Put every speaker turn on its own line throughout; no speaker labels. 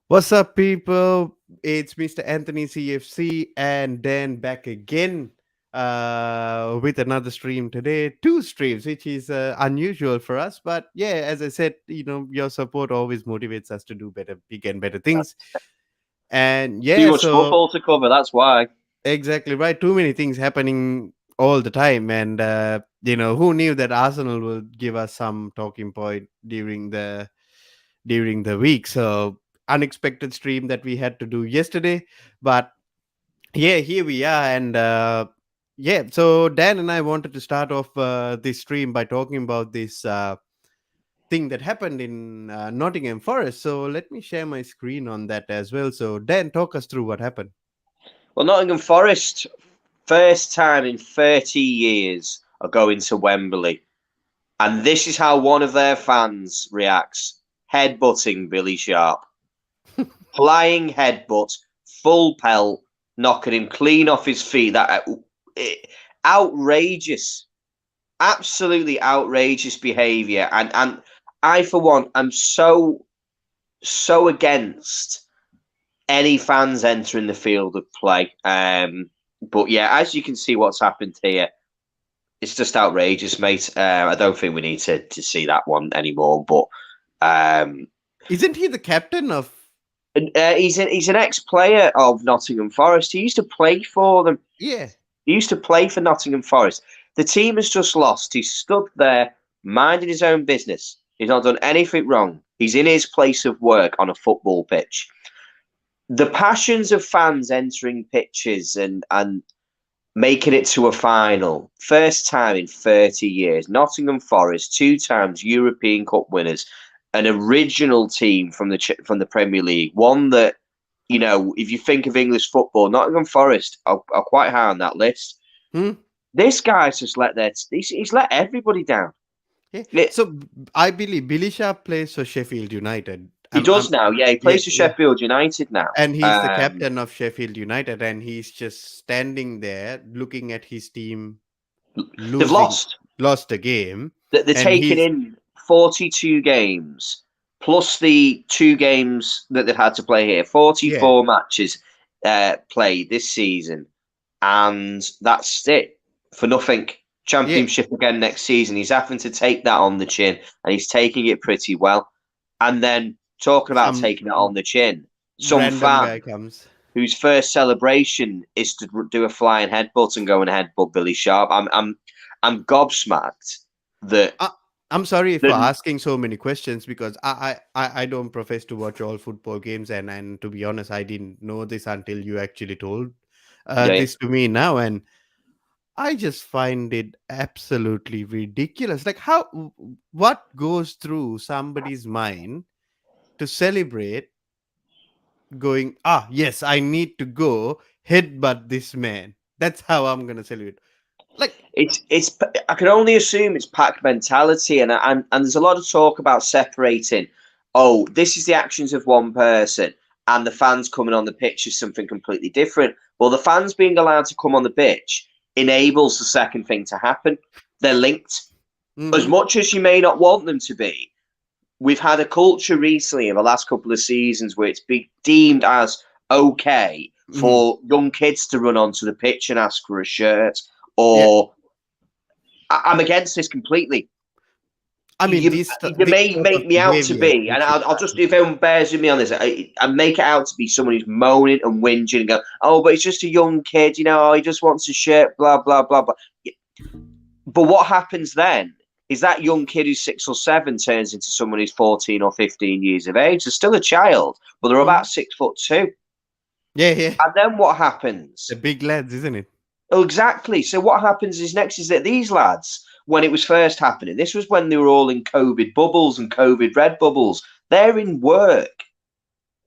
What's up, people? It's Mr. Anthony CFC and Dan back again with another stream today. Two streams, which is unusual for us. But yeah, as I said, your support always motivates us to do better, bigger and better things. And
Too
yeah,
much
so
football to cover, that's why.
exactly right. Too many things happening all the time. And, who knew that Arsenal will give us some talking point during the week. So unexpected stream that we had to do yesterday, but yeah, here we are. And yeah, so Dan and I wanted to start off this stream by talking about this thing that happened in Nottingham Forest. So let me share my screen on that as well. So Dan, talk us through what happened.
Well, Nottingham Forest, first time in 30 years are going to Wembley. And this is how one of their fans reacts. Headbutting Billy Sharp. Flying headbutt, full pelt, knocking him clean off his feet. Outrageous. Absolutely outrageous behaviour. And I, for one, am so against any fans entering the field of play. But yeah, as you can see what's happened here, it's just outrageous, mate. I don't think we need to see that one anymore. But
Isn't he the captain of?
he's an ex-player of Nottingham Forest. He used to play for them.
Yeah.
He used to play for Nottingham Forest. The team has just lost. He's stood there, minding his own business. He's not done anything wrong. He's in his place of work on a football pitch. The passions of fans entering pitches and making it to a final, first time in 30 years. Nottingham Forest, 2 times European Cup winners, an original team from the Premier League, one that, if you think of English football, Nottingham Forest are quite high on that list. This guy's just he's let everybody down.
Yeah. So I believe Billy Sharp plays for Sheffield United.
He does now, yeah. He plays for Sheffield United now.
And he's the captain of Sheffield United, and he's just standing there looking at his team
They've
lost a game.
They're taking in 42 games, plus the 2 games that they've had to play here. 44 matches played this season, and that's it. For nothing. Championship again next season. He's having to take that on the chin, and he's taking it pretty well. And then, talking about taking it on the chin, some fan whose first celebration is to do a flying headbutt and go and headbutt Billy Sharp. I'm gobsmacked that.
I'm sorry for asking so many questions, because I don't profess to watch all football games, and to be honest, I didn't know this until you actually told this to me now, and I just find it absolutely ridiculous. Like, what goes through somebody's mind to celebrate going, yes, I need to go headbutt this man. That's how I'm going to celebrate. Like,
it's I can only assume it's pack mentality, and there's a lot of talk about separating. Oh, this is the actions of one person, and the fans coming on the pitch is something completely different. Well, the fans being allowed to come on the pitch enables the second thing to happen. They're linked. As much as you may not want them to be, we've had a culture recently in the last couple of seasons where it's been deemed as okay for young kids to run onto the pitch and ask for a shirt. Or I'm against this completely.
I mean,
you may make me out to be, and I'll just, if everyone bears with me on this, I make it out to be someone who's moaning and whinging and go, oh, but it's just a young kid, he just wants a shirt, blah, blah, blah, blah. But what happens then is that young kid who's 6 or 7 turns into someone who's 14 or 15 years of age. They're still a child, but they're about 6'2".
Yeah.
And then what happens?
The big lads, isn't it?
Oh, exactly. So what happens is next is that these lads when it was first happening. This was when they were all in COVID bubbles and COVID red bubbles. They're in work.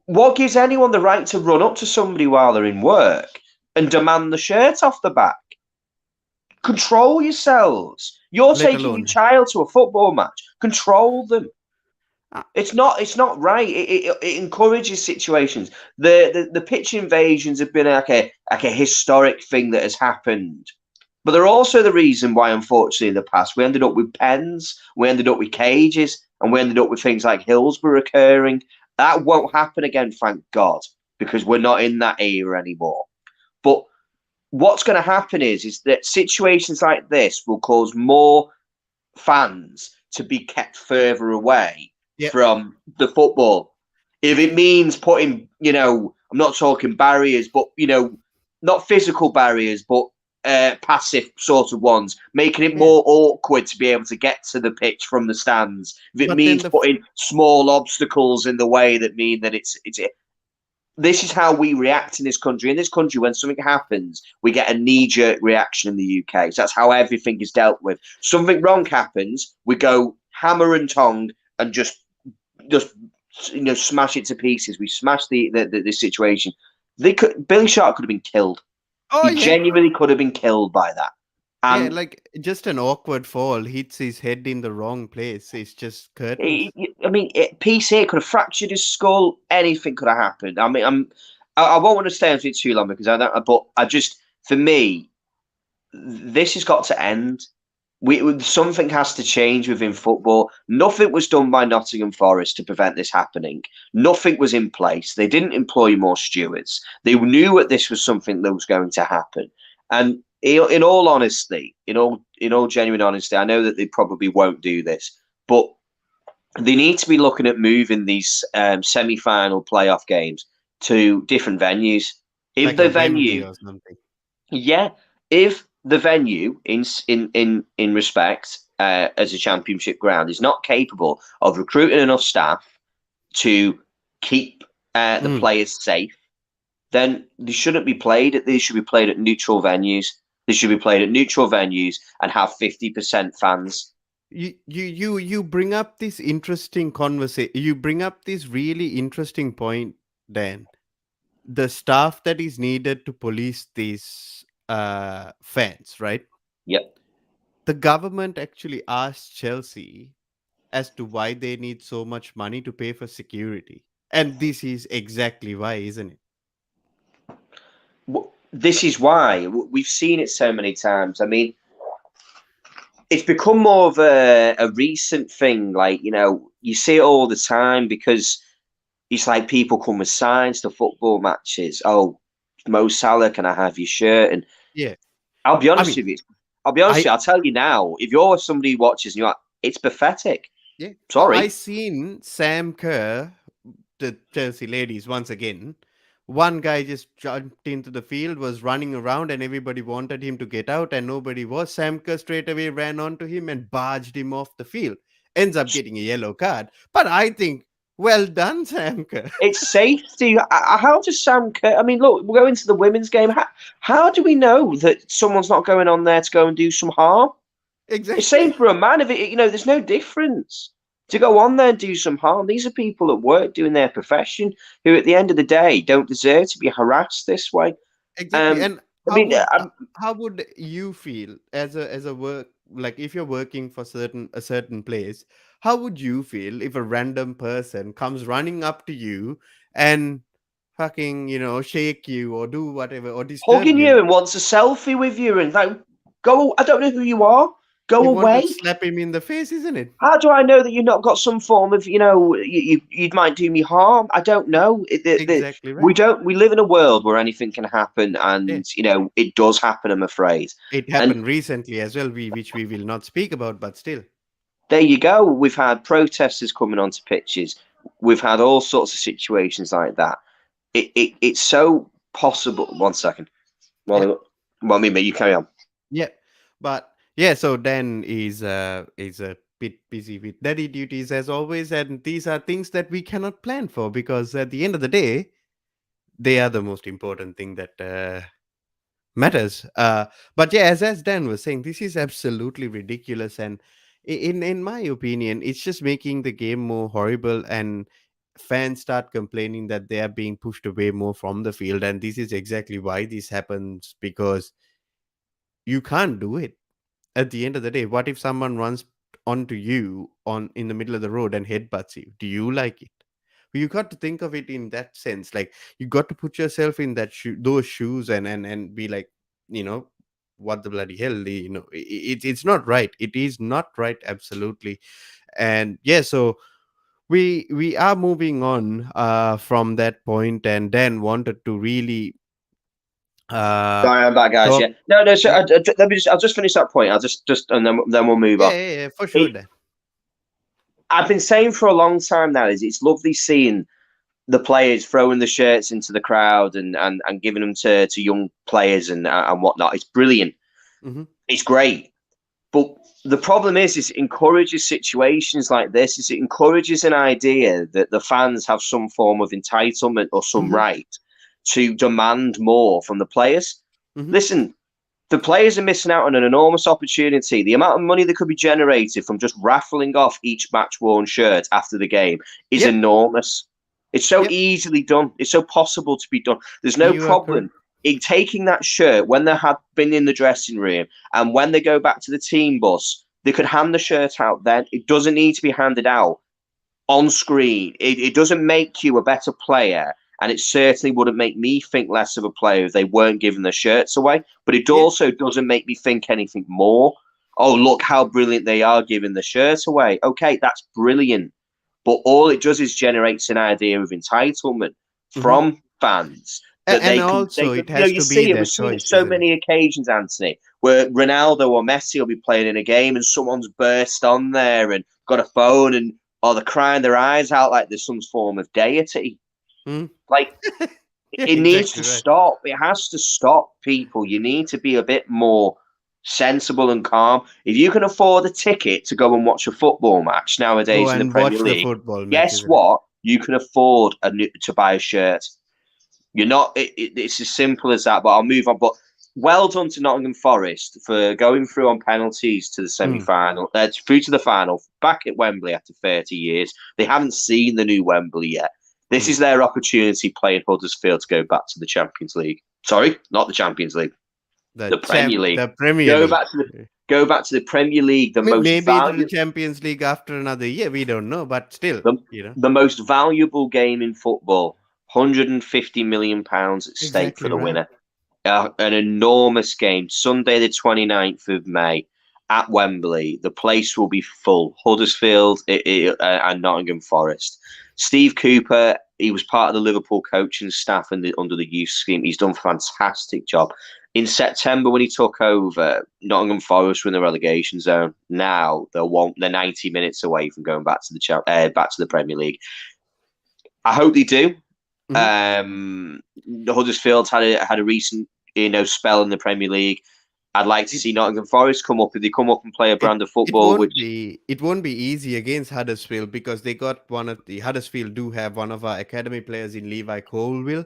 What gives anyone the right to run up to somebody while they're in work and demand the shirt off the back? Control yourselves. You're
let
taking your
alone
child to a football match. Control them.
uh,
It's not right. It encourages situations. The pitch invasions have been like a historic thing that has happened. But they're also the reason why, unfortunately, in the past we ended up with pens, we ended up with cages, and we ended up with things like Hillsborough occurring. That won't happen again, thank God, because we're not in that era anymore. But what's going to happen is that situations like this will cause more fans to be kept further away
yeah,
from the football. If it means putting, I'm not talking barriers, but, not physical barriers, but passive sort of ones, making it
yeah.
more awkward to be able to get to the pitch from the stands. If it
But then
means
the
putting small obstacles in the way that mean that it's this is how we react in this country. In this country, when something happens, we get a knee-jerk reaction in the UK. So that's how everything is dealt with. Something wrong happens, we go hammer and tong and just smash it to pieces. We smash the situation. Billy Sharp could have been killed.
oh
He
yeah,
genuinely could have been killed by that.
yeah,
And
like just an awkward fall hits his head in the wrong place. It's just curtains.
I mean, PC could have fractured his skull. Anything could have happened. I mean, I won't want to stay on it too long because I don't. But I just, for me, this has got to end. Something has to change within football. Nothing was done by Nottingham Forest to prevent this happening. Nothing was in place. They didn't employ more stewards. They knew that this was something that was going to happen. And in all honesty, in all genuine honesty, I know that they probably won't do this, but they need to be looking at moving these semi-final playoff games to different venues. If
Like a
the
Wembley
venue,
or something.
yeah, if the venue in respect as a championship ground is not capable of recruiting enough staff to keep the
Mm.
players safe, then they shouldn't be played. They should be played at neutral venues. They should be played at neutral venues and have 50% fans.
You bring up this interesting conversation. You bring up this really interesting point, Dan. The staff that is needed to police these fans, right?
Yep.
The government actually asked Chelsea as to why they need so much money to pay for security. And this is exactly why, isn't it?
This is why we've seen it so many times. I mean, it's become more of a recent thing. Like, you see it all the time because it's like people come with signs to football matches. Oh, Mo Salah, can I have your shirt? And
Yeah.
I'll be
I
honest
mean,
with you. I'll be honest with
I
you. I'll tell you now. If you're somebody who watches and you're like, it's pathetic.
yeah, I
Sorry.
seen Sam Kerr, the Chelsea ladies once again. One guy just jumped into the field, was running around, and everybody wanted him to get out, and nobody was. Sam Kerr straight away ran onto him and barged him off the field. Ends up getting a yellow card. But I think, well done, Sam Kerr.
It's safety. How does Sam Kerr? I mean, look, we'll go into the women's game. How do we know that someone's not going on there to go and do some harm? It's same
Exactly.
for a man. If it, there's no difference to go on there and do some harm. These are people at work doing their profession who, at the end of the day, don't deserve to be harassed this way.
Exactly.
Um,
And
I mean,
how would you feel as a work, like if you're working for a certain place, how would you feel if a random person comes running up to you and fucking, shake you or do whatever or disturb
hugging
you?
you and wants a selfie with you and like, go. I don't know who you are. Go
You want to
away.
slap him in the face, isn't it?
How do I know that you've not got some form of, you might do me harm? I don't know.
Exactly
We
right.
don't. We live in a world where anything can happen,
Yeah.
and it does happen. I'm afraid.
It
And
happened recently as well, which we will not speak about, but still.
there you go. We've had protesters coming onto pitches. We've had all sorts of situations like that. It's so possible. One second.
Yeah.
Well, me, you carry on.
Yeah, but yeah, so Dan is a bit busy with daddy duties as always, and these are things that we cannot plan for because at the end of the day, they are the most important thing that matters. But yeah, as Dan was saying, this is absolutely ridiculous, and in my opinion, it's just making the game more horrible, and fans start complaining that they are being pushed away more from the field, and this is exactly why this happens, because you can't do it. At the end of the day, what if someone runs onto you on in the middle of the road and headbutts you? Do you like it? You got to think of it in that sense. Like, you got to put yourself in those shoes, and be like, you know, what the bloody hell? It's not right. It is not right, absolutely. And yeah, so we are moving on from that point, and then wanted to really uh
Sorry, I'm back, guys.
talk.
Yeah, no, no. So let me just. I'll just finish that point. I'll just, and then we'll move
Yeah,
on.
yeah, yeah, for sure,
It,
Dan.
I've been saying for a long time now is it's lovely seeing the players throwing the shirts into the crowd and giving them to young players and whatnot. It's brilliant.
Hmm.
It's great. But the problem is it encourages situations like this. Is it encourages an idea that the fans have some form of entitlement or some
Hmm.
right to demand more from the players.
Hmm.
Listen, the players are missing out on an enormous opportunity. The amount of money that could be generated from just raffling off each match worn shirt after the game is
Yep.
enormous. It's so
Yep.
easily done. It's so possible to be done. There's no
You are correct.
problem in taking that shirt when they have been in the dressing room and when they go back to the team bus. They could hand the shirt out then. It doesn't need to be handed out on screen. It doesn't make you a better player, and it certainly wouldn't make me think less of a player if they weren't giving their shirts away. But it
Yeah.
also doesn't make me think anything more. Oh, look how brilliant they are giving the shirt away. Okay, that's brilliant. But all it does is generates an idea of entitlement
Hmm.
from fans that
And
they
also,
could,
it has
you
to be
see it,
their
we've seen it
choice,
so
isn't it?
many occasions, Anthony, where Ronaldo or Messi will be playing in a game and someone's burst on there and got a phone and or they're crying their eyes out like there's some form of deity.
Hmm.
Like
Yeah,
it needs
exactly
to
right.
stop. It has to stop, people. You need to be a bit more sensible and calm. If you can afford a ticket to go and watch a football match
Go
nowadays in the
and
Premier
watch the
League,
football match,
guess
isn't it?
what? You can afford to buy a shirt. You're not. It's as simple as that. But I'll move on. But well done to Nottingham Forest for going through on penalties to the
Mm.
semi-final, through to the final, back at Wembley after 30 years. They haven't seen the new Wembley yet. This
Mm.
is their opportunity playing Huddersfield to go back to the Champions League. Sorry, not the Champions League, the Premier League.
The Premier
Go
League.
back to the go back to the Premier League, the most
Maybe to the
valuable
Champions League after another year. We don't know, but still,
the,
you know.
the most valuable game in football. £150 million at stake for
Exactly
the
right.
winner. An enormous game. Sunday, the 29th of May at Wembley. The place will be full. Huddersfield and Nottingham Forest. Steve Cooper, he was part of the Liverpool coaching staff under the youth scheme. He's done a fantastic job. In September, when he took over, Nottingham Forest were in the relegation zone. Now they're 90 minutes away from going back to the Premier League. I hope they do.
Hmm.
Huddersfield had a recent spell in the Premier League. I'd like to
It,
see Nottingham Forest come up if they come up and play a
it
brand of football. Which
it won't be easy against Huddersfield, because they got one of the Huddersfield do have one of our academy players in Levi Colwill.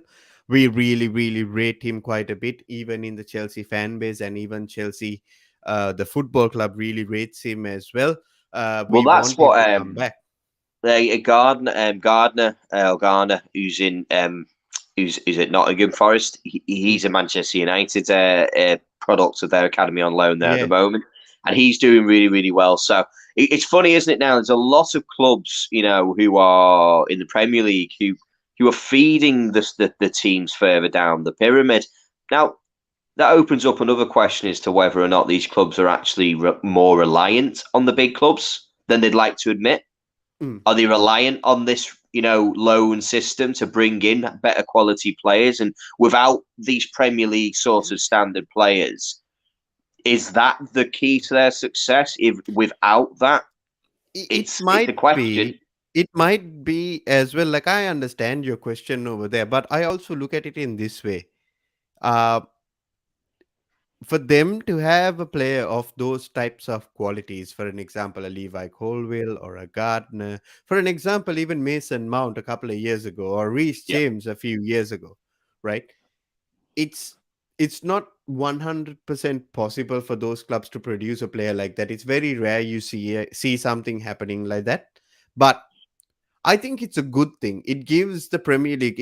We really, really rate him quite a bit, even in the Chelsea fan base, and even Chelsea, the football club, really rates him as well.
well,
We
that's
want him
what
to come back.
Gardner, who's in who's at Nottingham Forest.
Mm.
He's a Manchester United product of their academy on loan there at the
Yeah.
moment, and he's doing really really well. So it's funny, isn't it? Now there's a lot of clubs, who are in the Premier League who are feeding the teams further down the pyramid. Now that opens up another question as to whether or not these clubs are actually more reliant on the big clubs than they'd like to admit.
Mm.
Are they reliant on this, loan system to bring in better quality players? And without these Premier League sort of standard players, is that the key to their success? If without that,
It
it's a
might
question.
be. It might be as well. Like, I understand your question over there, but I also look at it in this way. Uh, for them to have a player of those types of qualities, for an example, a Levi Colwill or a Gardner, for an example, even Mason Mount a couple of years ago, or Reece
Yeah,
James a few years ago, right? It's it's not 100% possible for those clubs to produce a player like that. It's very rare you see something happening like that. But I think it's a good thing. It gives the Premier League,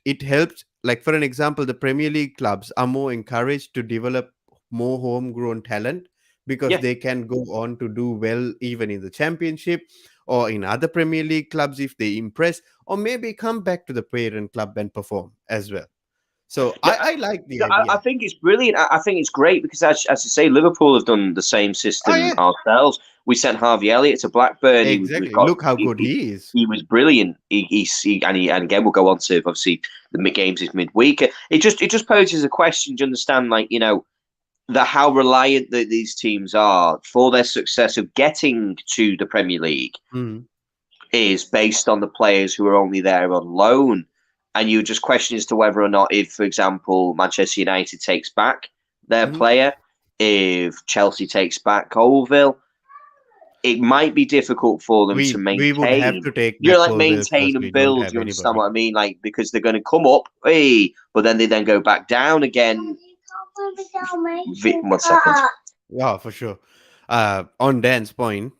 it helps. Like for an example, the Premier League clubs are more encouraged to develop more homegrown talent because
Yeah.
they can go on to do well even in the Championship or in other Premier League clubs if they impress, or maybe come back to the parent club and perform as well. So
No,
I like the
I
idea.
think it's brilliant. I think it's great because, as you say, Liverpool have done the same
Oh
system
yeah,
ourselves. We sent Harvey Elliott to Blackburn. He
exactly. Look how good he is.
he was brilliant. And again we'll go on to obviously the mid games is midweek. It just poses a question. Do you understand? Like how reliant these teams are for their success of getting to the Premier League
Mhm.
is based on the players who are only there on loan. And you just question as to whether or not, if, for example, Manchester United takes back their
Mhm.
player, if Chelsea takes back Colville, it might be difficult for them to
We would have
maintain.
to take
You know,
back
like
Colwell
maintain
because
and
we don't
build.
have
You understand
anybody.
what I mean? Like because they're going to come up, hey, but then they then go back down again. 1 second.
Yeah, for sure. On Dan's point,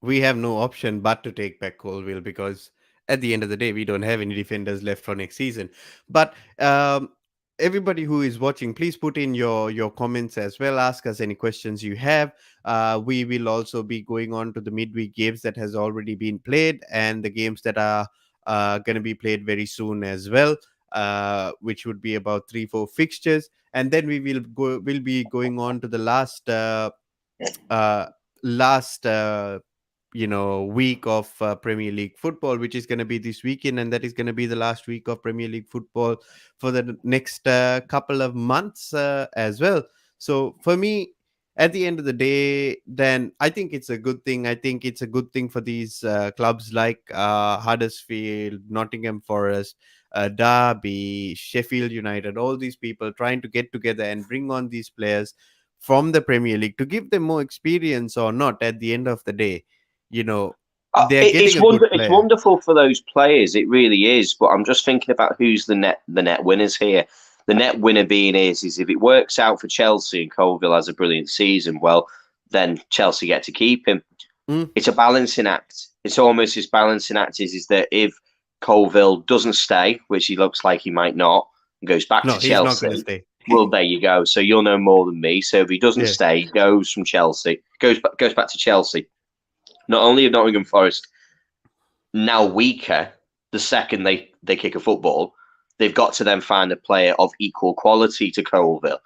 we have no option but to take back Colville because at the end of the day, we don't have any defenders left for next season. But everybody who is watching, please put in your comments as well. Ask us any questions you have. We will also be going on to the midweek games that has already been played and the games that are going to be played very soon as well. Which would be about 3-4 fixtures, and then we'll be going on to the uh, last week of Premier League football, which is going to be this weekend, and that is going to be the last week of Premier League football for the next couple of months as well. So for me, at the end of the day, then I think it's a good thing. I think it's a good thing for these clubs like Huddersfield, Nottingham Forest, Derby, Sheffield United, all these people trying to get together and bring on these players from the Premier League to give them more experience or not. At the end of the day, you know, they're getting a good
It's
player.
wonderful for those players. It really is. But I'm just thinking about who's the net winners here. The net winner being is if it works out for Chelsea and Colville has a brilliant season, well, then Chelsea get to keep him.
Mm,
It's a balancing act. It's almost this balancing act is that if Colville doesn't stay, which he looks like he might not, and goes back
no,
to
he's not going to
Chelsea,
stay.
well, there you go. So you'll know more than me. So if he doesn't
Yeah,
stay, he goes from Chelsea, goes back to Chelsea. Not only have Nottingham Forest now weaker the second they kick a football, they've got to then find a player of equal quality to Colville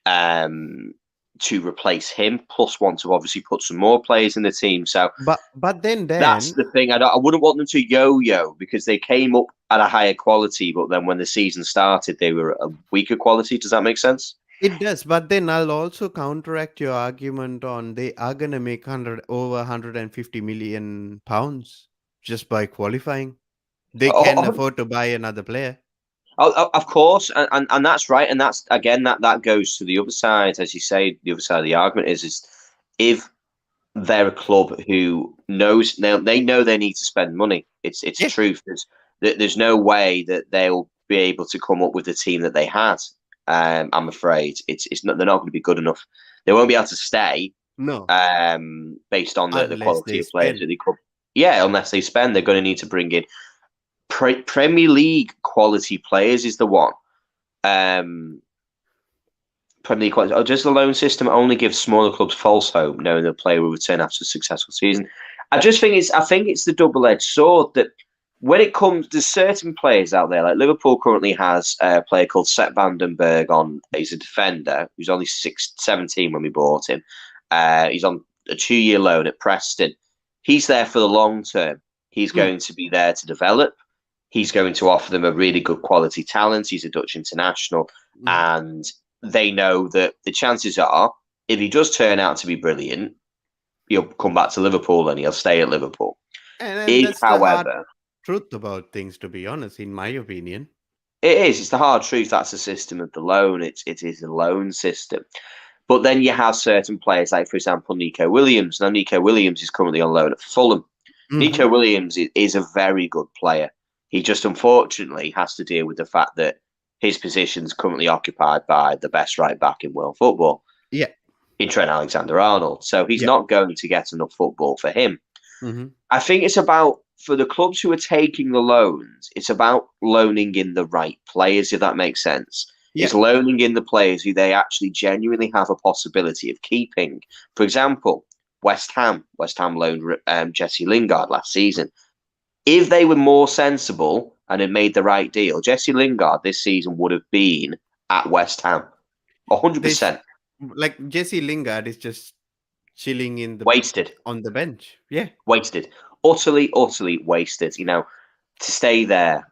um, to replace him, plus want to obviously put some more players in the team. So
but then
that's
Dan,
the thing. I wouldn't want them to yo-yo because they came up at a higher quality, but then when the season started, they were a weaker quality. Does that make sense?
it does. But then I'll also counteract your argument on they are going to make 100 over 150 million pounds just by qualifying. They can
Oh,
afford to buy another player.
of course, and that's right, and that's again that goes to the other side, as you say. The other side of the argument is if they're a club who knows now they know they need to spend money. It's
Yeah,
truth. There's no way that they'll be able to come up with the team that they had. I'm afraid it's not. They're not going to be good enough. They won't be able to stay
no,
based on the
unless
quality
they
of players
spend.
that they could. Yeah, unless they spend, they're going to need to bring in Premier League quality players. Is the one. Um, Premier League quality. Oh, does the loan system only give smaller clubs false hope, knowing the player will return after a successful season? I think it's the double-edged sword that when it comes, there's certain players out there. Like Liverpool currently has a player called Seth Vandenberg on. He's a defender who's only 17 when we bought him. He's on a 2-year loan at Preston. He's there for the long term. He's
Mm,
going to be there to develop. He's going to offer them a really good quality talent. He's a Dutch international,
mm.
and they know that the chances are, if he does turn out to be brilliant, he'll come back to Liverpool and he'll stay at Liverpool.
And
If,
that's the hard
however,
truth about things, to be honest, in my opinion.
it's the hard truth. That's the system of the loan. It is a loan system. But then you have certain players, like for example Nico Williams. Now Nico Williams is currently on loan at Fulham.
Hmm.
Nico Williams is a very good player. He just unfortunately has to deal with the fact that his position's currently occupied by the best right back in world football,
Yeah.
in Trent Alexander-Arnold. So he's
Yeah.
not going to get enough football for him.
Hmm.
I think it's about, for the clubs who are taking the loans, it's about loaning in the right players, if that makes sense.
Yeah.
It's loaning in the players who they actually genuinely have a possibility of keeping. For example, West Ham. West Ham loaned Jesse Lingard last season. If they were more sensible and had made the right deal, Jesse Lingard this season would have been at West Ham.
They sh-
100%
like Jesse Lingard is just chilling in the
wasted.
on the bench. Yeah.
Wasted. Utterly, utterly wasted. To stay there,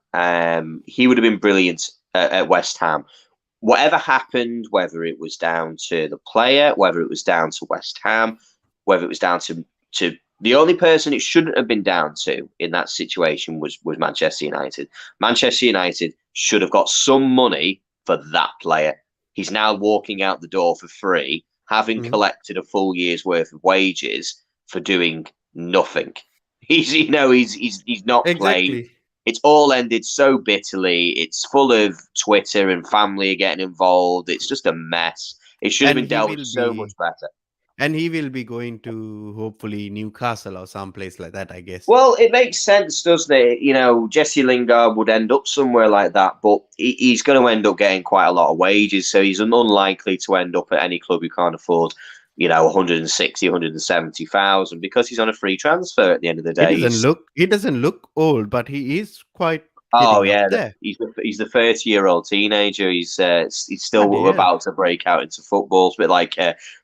he would have been brilliant at West Ham. Whatever happened, whether it was down to the player, whether it was down to West Ham, whether it was down to the only person it shouldn't have been down to in that situation was Manchester United. Manchester United should have got some money for that player. He's now walking out the door for free, having
Hmm.
collected a full year's worth of wages for doing nothing. He's not played.
Exactly.
It's all ended so bitterly. It's full of Twitter and family getting involved. It's just a mess. It should have
And
been
he
dealt with
will
so much
be
better.
and he will be going to hopefully Newcastle or someplace like that, I guess.
Well, it makes sense, doesn't it? Jesse Lingard would end up somewhere like that, but he's going to end up getting quite a lot of wages, so he's unlikely to end up at any club who can't afford, 160, 170,000 because he's on a free transfer at the end of the day.
He doesn't look old, but he is quite
Oh
getting up
yeah,
there.
he's the 30-year-old teenager. He's
Bloody
still
hell.
about to break out into football. It's a bit like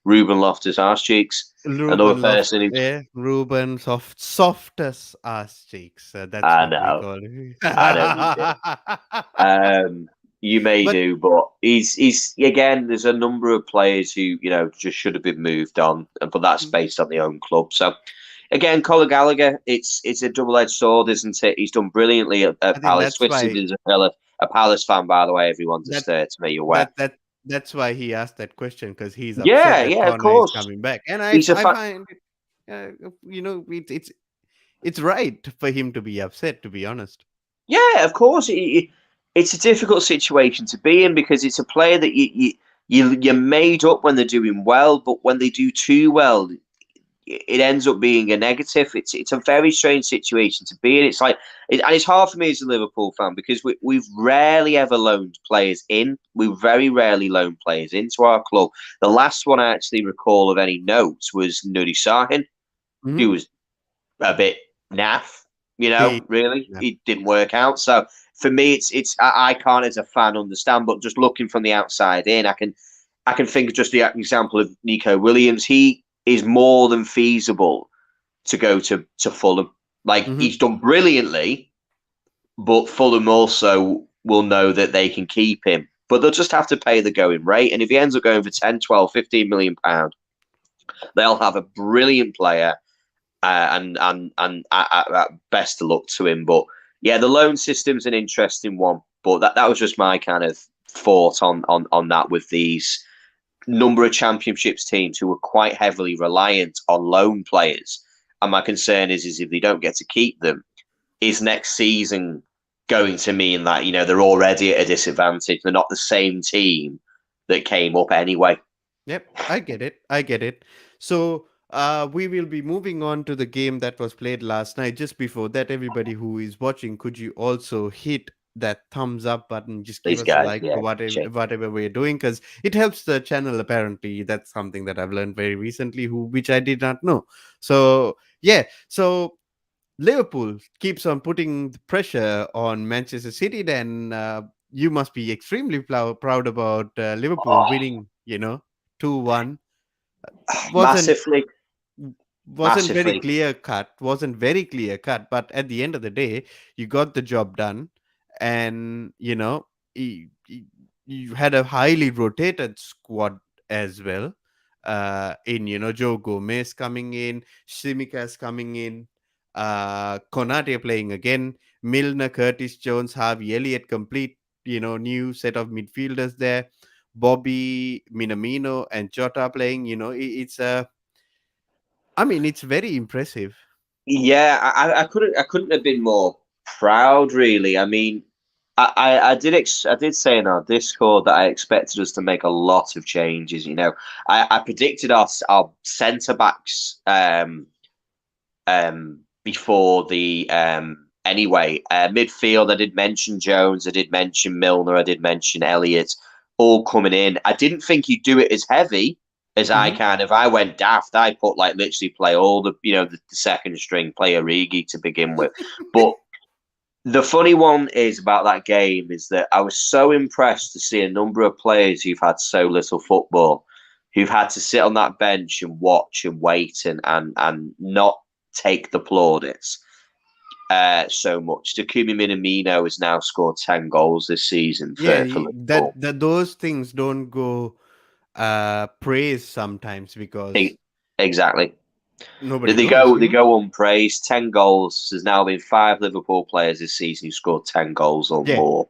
Ruben Loftus arse cheeks. Another
Ruben Loft,
person who's
yeah, Ruben softest ass cheeks. That's
I
what we
know,
call it.
I know you do. You may
But
do, but he's again. There's a number of players who just should have been moved on, but that's based on the own club. So again, Conor Gallagher, it's a double-edged sword, isn't it? He's done brilliantly
I
at
think
Palace.
that's
Twisted
why
is a Palace fan, by the way. Everyone
that
just to make you aware.
that's why he asked that question because he's upset
Yeah,
that
yeah, of
Connor is
course.
coming back, and
He's a
I
fa-
find it's right for him to be upset. To be honest.
Yeah, of course. It's a difficult situation to be in because it's a player that you're made up when they're doing well, but when they do too well, it ends up being a negative. It's a very strange situation to be in. And it's hard for me as a Liverpool fan because we've rarely ever loaned players in. We very rarely loan players into our club. The last one I actually recall of any notes was Nuri Sahin, who
Hmm.
was a bit naff.
He,
Really,
yeah.
it didn't work out. So for me, I can't as a fan understand, but just looking from the outside in, I can think of just the example of Nico Williams. He is more than feasible to go to Fulham. Like
Hmm.
he's done brilliantly, but Fulham also will know that they can keep him. But they'll just have to pay the going rate. And if he ends up going for 10, 12, 15 million pounds, they'll have a brilliant player and best of luck to him. But yeah, the loan system's an interesting one. But that was just my kind of thought on that with these number of championships teams who are quite heavily reliant on loan players. And my concern is if they don't get to keep them, is next season going to mean that they're already at a disadvantage? They're not the same team that came up anyway.
Yep, I get it. I get it. So, we will be moving on to the game that was played last night. Just before that, everybody who is watching, could you also hit that thumbs up button? Just give
These
us a
guys,
like
yeah,
for
check.
whatever we're doing, because it helps the channel. Apparently, that's something that I've learned very recently, which I did not know. So, yeah. So Liverpool keeps on putting the pressure on Manchester City. Then you must be extremely proud about Liverpool
Oh,
winning. 2-1 wasn't
massively,
wasn't very
massively.
clear cut, but at the end of the day you got the job done. And you had a highly rotated squad as well, in Joe Gomez coming in, Shimikas coming in, Konate playing again, Milner, Curtis Jones, Harvey Elliott, complete new set of midfielders there, Bobby, Minamino, and Jota playing. It's a I mean, it's very impressive.
Yeah, I couldn't have been more proud. Really, I mean, I did say in our Discord that I expected us to make a lot of changes. I predicted our centre backs before the anyway midfield. I did mention Jones, I did mention Milner, I did mention Elliott, all coming in. I didn't think you'd do it as heavy as
Hmm.
I went daft. I put like literally play all the second string, play Origi to begin with, but. The funny one is about that game is that I was so impressed to see a number of players who've had so little football, who've had to sit on that bench and watch and wait and not take the plaudits so much. Takumi Minamino has now scored 10 goals this season
Yeah,
for Liverpool.
that those things don't go praise sometimes because
E- Exactly.
nobody knows,
They go unpraised. 10 goals. There's now been five Liverpool players this season who scored 10 goals or
Yeah,
more.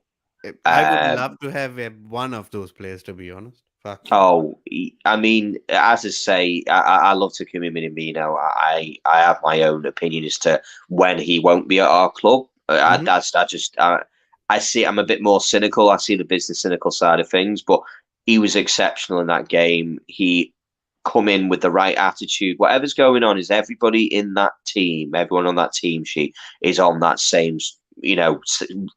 I would
Um,
love to have one of those players, to be honest. Fucking hell.
Oh, I mean, as I say, I love Takumi Minamino. I have my own opinion as to when he won't be at our club.
Hmm.
I see. I'm a bit more cynical. I see the business cynical side of things, but he was exceptional in that game. He come in with the right attitude. Whatever's going on is everybody in that team, everyone on that team sheet is on that same,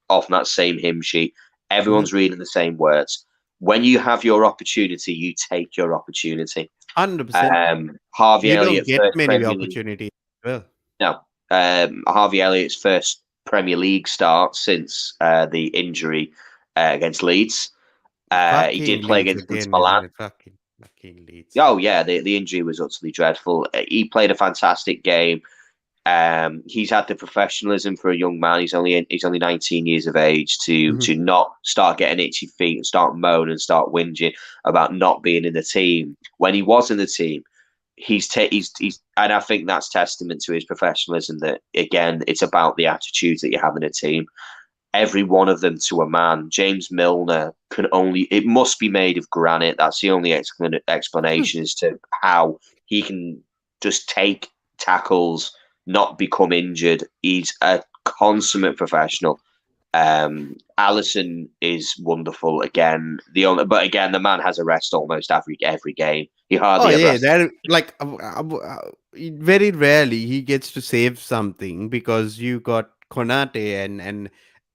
off that same hymn sheet.
Hmm.
Everyone's reading the same words. When you have your opportunity, you take your opportunity.
100%.
Harvey
You don't
Elliott,
get
first
many
Premier League.
opportunities. Well,
No, Harvey Elliott's first Premier League start since the injury against Leeds. He
fucking
did play
Leeds
against Inter
again, isn't
Milan.
it? Fucking Leeds.
Oh yeah, the injury was utterly dreadful. He played a fantastic game. He's had the professionalism for a young man. He's only 19 years of age
Hmm.
to not start getting itchy feet and start moaning and start whinging about not being in the team. When he was in the team, he's and I think that's testament to his professionalism. That again, it's about the attitudes that you have in a team. Every one of them to a man. James Milner can only, it must be made of granite. That's the only explanation as to how he can just take tackles, not become injured. He's a consummate professional. Allison is wonderful again. But again, the man has a rest almost every game. He
Oh
hardly ever
yeah,
has to.
that like very rarely he gets to save something because you got Konate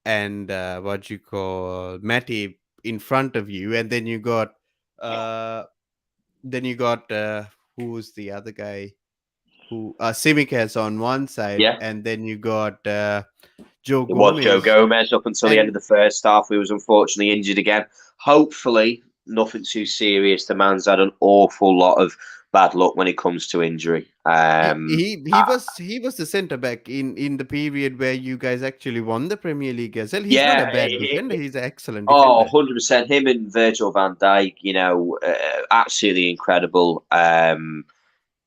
and what you call Matty in front of you, and uh then you got who's the other guy who Simicas on one side,
Yeah,
and then you got Joe
it was Joe
Gomez,
Gomez up until the end
and
of the first half. He was unfortunately injured again. Hopefully, nothing too serious. The man's had an awful lot of bad luck when it comes to injury.
he was the center back in the period where you guys actually won the Premier League as well. He's not a
Yeah,
bad defender. He's an excellent
oh,
defender.
100%. Him and Virgil van Dijk, absolutely incredible.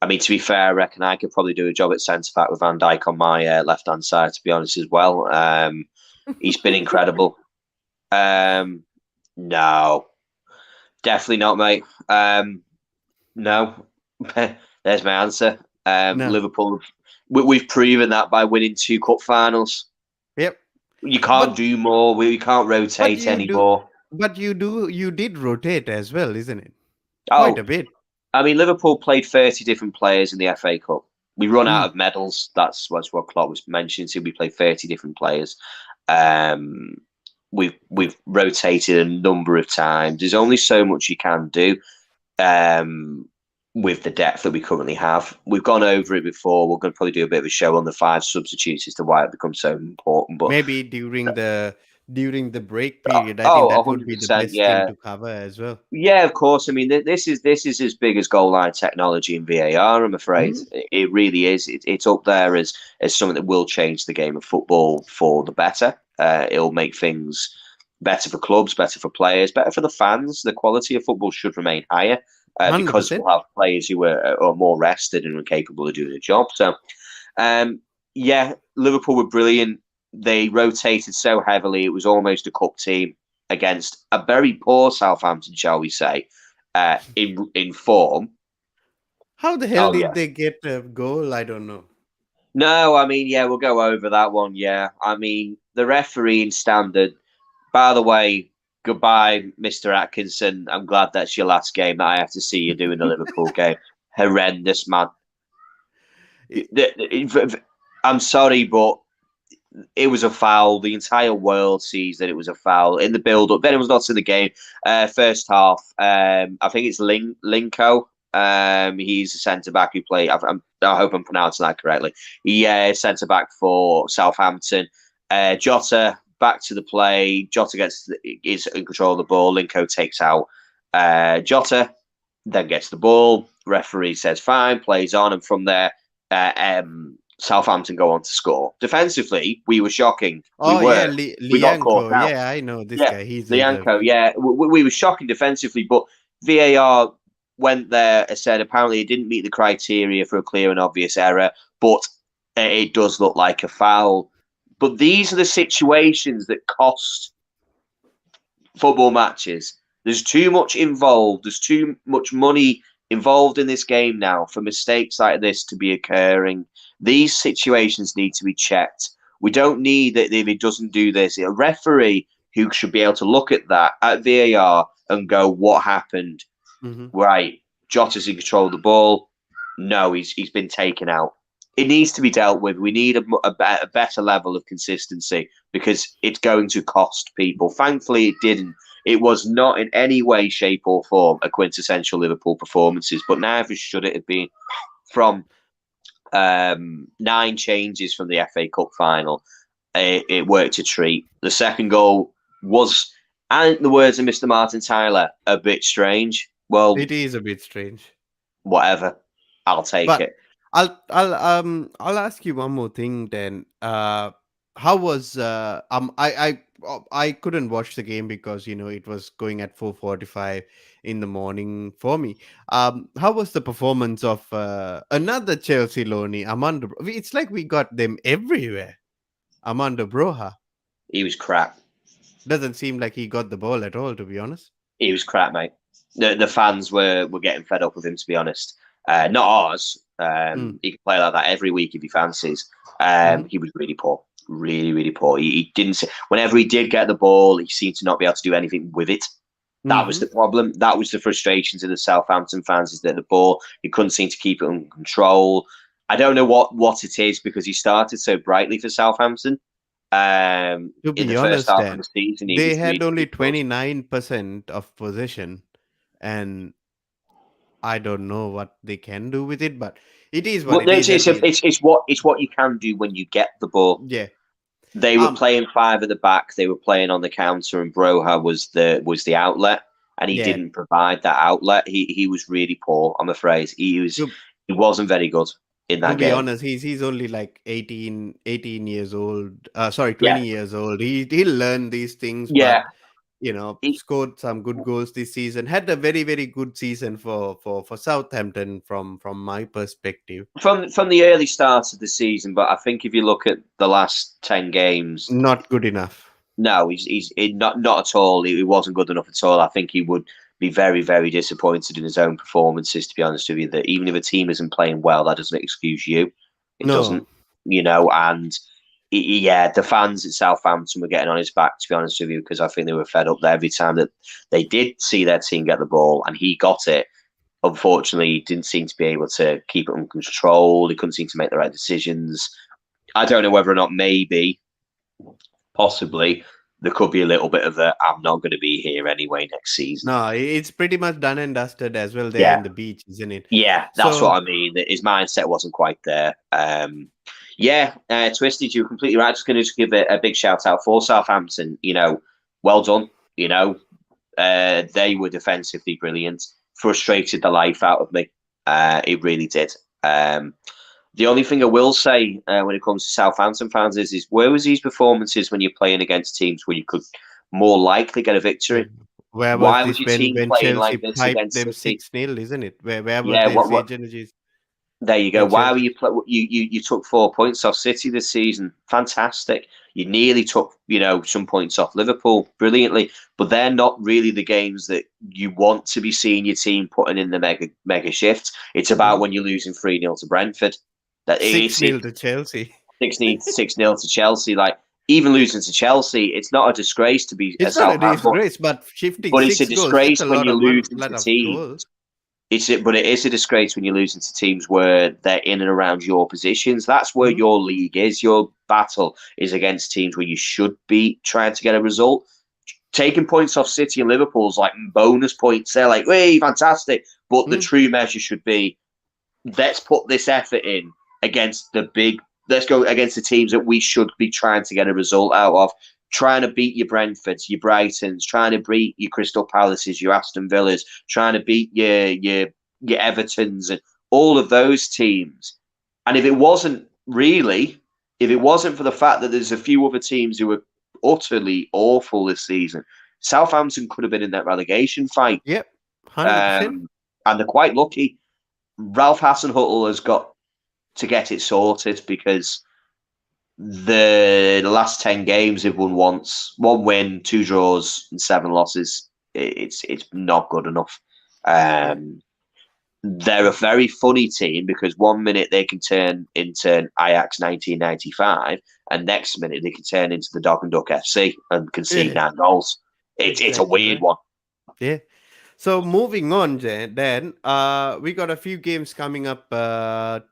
I mean, to be fair, I reckon I could probably do a job at centre back with Van Dijk on my left hand side, to be honest, as well. He's been incredible. Um, no, definitely not, mate. No, there's my answer.
No.
Liverpool, we've proven that by winning two cup finals.
Yep.
You can't
But
do more. We can't
but
rotate
you do
anymore.
you did rotate as well, isn't it? Quite
Oh,
a bit.
I mean, Liverpool played 30 different players in the FA Cup. We run out
Mm.
of medals. That's what Klopp was mentioning. So we played 30 different players. Um, we've rotated a number of times. There's only so much you can do um, with the depth that we currently have. We've gone over it before. We're going to probably do a bit of a show on the five substitutes as to why it becomes so important. But
Maybe during the break period, I think
oh,
that would be the
100%,
best thing
yeah.
to cover as well.
Yeah, of course. I mean, this is as big as goal line technology in VAR. I'm afraid
Mhm.
it really is. It's up there as something that will change the game of football for the better. It'll make things better for clubs, better for players, better for the fans. The quality of football should remain higher because
100%.
we'll have players who are more rested and are capable of doing the job. So, um, yeah, Liverpool were brilliant. They rotated so heavily; it was almost a cup team against a very poor Southampton, shall we say, in form.
How the hell
Oh
did
yeah.
they get a goal? I don't know.
No, I mean, yeah, we'll go over that one. Yeah, I mean, the refereeing standard. By the way, goodbye, Mr. Atkinson. I'm glad that's your last game that I have to see you doing the Liverpool game. Horrendous, man. I'm sorry, but it was a foul. The entire world sees that it was a foul in the build-up. Then it was not in the game. First half, I think it's Linko. He's a centre back who played. I hope I'm pronouncing that correctly. Centre back for Southampton. Jota back to the play. Jota is in control of the ball. Linko takes out Jota, then gets the ball. Referee says fine, plays on, and from there, Southampton go on to score. Defensively, we were shocking.
Oh yeah,
We got caught
Lianco.
out.
Yeah, I know this
Yeah,
guy. He's in the.
Lianco. Yeah, we were shocking defensively, but VAR went there and said apparently it didn't meet the criteria for a clear and obvious error, but it does look like a foul. But these are the situations that cost football matches. There's too much involved. There's too much money involved in this game now for mistakes like this to be occurring. These situations need to be checked. We don't need that if he doesn't do this. A referee who should be able to look at that at VAR and go, what happened?
Mm-hmm.
Right, Jota's in control of the ball. No, he's been taken out. It needs to be dealt with. We need a better level of consistency because it's going to cost people. Thankfully, it didn't. It was not in any way, shape, or form a quintessential Liverpool performances, but neither should it have been. From 9 changes from the FA Cup final, it worked a treat. The second goal was, and the words of Mr. Martin Tyler, a bit strange. Well,
It is a bit strange,
whatever. I'll take
but
it.
I'll ask you one more thing then. How was I couldn't watch the game because it was going at 4:45 in the morning for me. How was the performance of another Chelsea loanee, Amanda? It's like we got them everywhere. Amanda Broha
He was crap.
doesn't seem like he got the ball at all, to be honest.
He was crap, mate. The fans were getting fed up with him, to be honest. Not ours.
Mm.
He can play like that every week if he fancies.
Hmm.
He was really poor, really, really poor. He didn't. Whenever he did get the ball, he seemed to not be able to do anything with it. That was
Hmm.
the problem. That was the frustrations of the Southampton fans, is that the ball, he couldn't seem to keep it under control. I don't know what it is, because he started so brightly for Southampton.
To
In the
be
first
honest,
half of
Dan,
the season, he
they
was
had
really,
only
really good.
29% of possession, and I don't know what they can do with it, but it is what
But
it is. At the
it's what you can do when you get the ball.
Yeah.
They were playing 5 at the back. They were playing on the counter, and Broha was the outlet, and he
Yeah.
didn't provide that outlet. He was really poor. I'm afraid
To
he wasn't very good in
to
that
be
game.
honest, he's only like 18 years old. Sorry,
Yeah,
20 years old. He'll learn these things,
yeah.
but
He,
scored some good goals this season. Had a very very good season for Southampton from my perspective.
from the early start of the season, but I think if you look at the last 10 games,
Not good enough.
no, not at all. He wasn't good enough at all. I think he would be very, very disappointed in his own performances. To be honest with you, that even if a team isn't playing well, that doesn't excuse you. It
No.
doesn't, and yeah, the fans at Southampton were getting on his back. To be honest with you, because I think they were fed up that every time that they did see their team get the ball and he got it, unfortunately, he didn't seem to be able to keep it under control. He couldn't seem to make the right decisions. I don't know whether or not maybe possibly there could be a little bit of a I'm not going to be here anyway next season.
No, it's pretty much done and dusted as well there
Yeah,
in the beach, isn't it?
yeah, that's
So
what I mean. His mindset wasn't quite there. Twisted, you're completely right. Just going to give a big shout out for Southampton. Well done. They were defensively brilliant. Frustrated the life out of me. It really did. The only thing I will say when it comes to Southampton fans is where was these performances when you're playing against teams where you could more likely get a
yeah,
victory?
where was
Why was
this
your
when
team
when
playing
Chelsea
like this
piped
against
them
City?
6-0, isn't it? Where were
Yeah,
these
what?
energies
There you go.
when
Why were
Chelsea?
you you took 4 points off City this season? Fantastic. You nearly took some points off Liverpool brilliantly, but they're not really the games that you want to be seeing your team putting in the mega shift. It's about
Mhm.
when you're losing 3-0 to Brentford. That it's
6-0 to Chelsea.
6-0 to Chelsea. Like even losing to Chelsea, it's not a disgrace to be a
It's not a
Southampton,
disgrace, but shifting
but it's a
6 goals, that's
disgrace
a
when
lot
you're
of
losing
lot
to
of
teams.
goals.
But it is a disgrace when you're losing to teams where they're in and around your positions. That's where
Mhm.
your league is. Your battle is against teams where you should be trying to get a result. Taking points off City and Liverpool's like bonus points. They're like, hey, fantastic. But the
Mm.
true measure should be, let's put this effort in against the big. Let's go against the teams that we should be trying to get a result out of. Trying to beat your Brentfords, your Brightons, trying to beat your Crystal Palaces, your Aston Villas, trying to beat your Evertons and all of those teams. And if it wasn't for the fact that there's a few other teams who were utterly awful this season, Southampton could have been in that relegation fight.
Yep, 100%.
Um, and they're quite lucky. Ralph Hasenhüttl has got to get it sorted because the last 10 games they've won once, one win, two draws, and seven losses. It's not good enough.
Yeah.
They're a very funny team because one minute they can turn into Ajax 1995, and next minute they can turn into the Dog and Duck FC and concede
Yeah,
9 goals. It's a
exactly
weird
right.
one.
Yeah. So moving on, then we got a few games coming up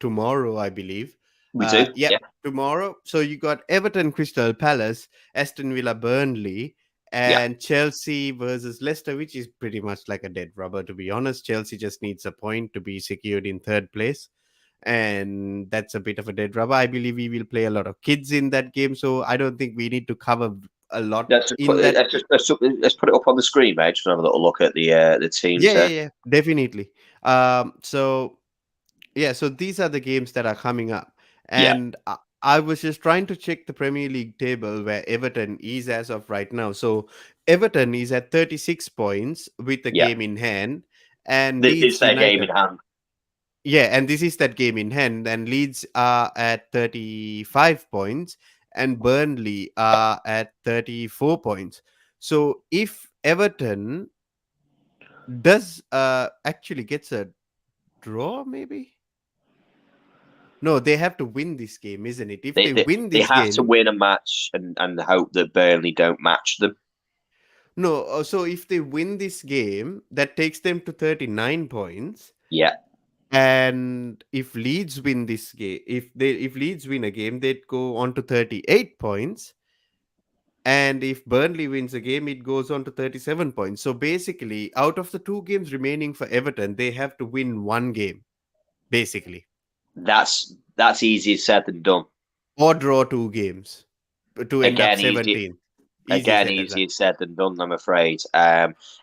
tomorrow, I believe.
We do,
Yep,
yeah,
tomorrow. So you got Everton, Crystal Palace, Aston Villa, Burnley,
yeah.
and Chelsea versus Leicester, which is pretty much like a dead rubber, to be honest. Chelsea just needs a point to be secured in third place, and that's a bit of a dead rubber. I believe we will play a lot of kids in that game, so I don't think we need to cover a lot in that.
Let's put it up on the screen, mate. Just have a little look at the teams
Yeah, yeah,
there.
yeah, definitely. So yeah, so these are the games that are coming up,
Yeah,
and I was just trying to check the Premier League table where Everton is as of right now. So Everton is at 36 points with the
yeah.
game in hand, and
This is
Leeds
their game in
United.
hand.
Yeah, and this is that game in hand, and Leeds are at 35 points, and Burnley are at 34 points. So if Everton does actually gets a draw, maybe. No, they have to win this game, isn't it? If
They,
they
they,
win
they
this
have to
game,
win a match and hope that Burnley don't match them.
no. So if they win this game, that takes them to 39 points.
Yeah,
And if Leeds win this game, if Leeds win a game, they'd go on to 38 points. And if Burnley wins a game, it goes on to 37 points. So basically, out of the two games remaining for Everton, they have to win one game, basically,
that's easier said than done.
or draw two games to end up
Again, easy.
17. Easier
Again,
said than that.
easier said than done. I'm afraid.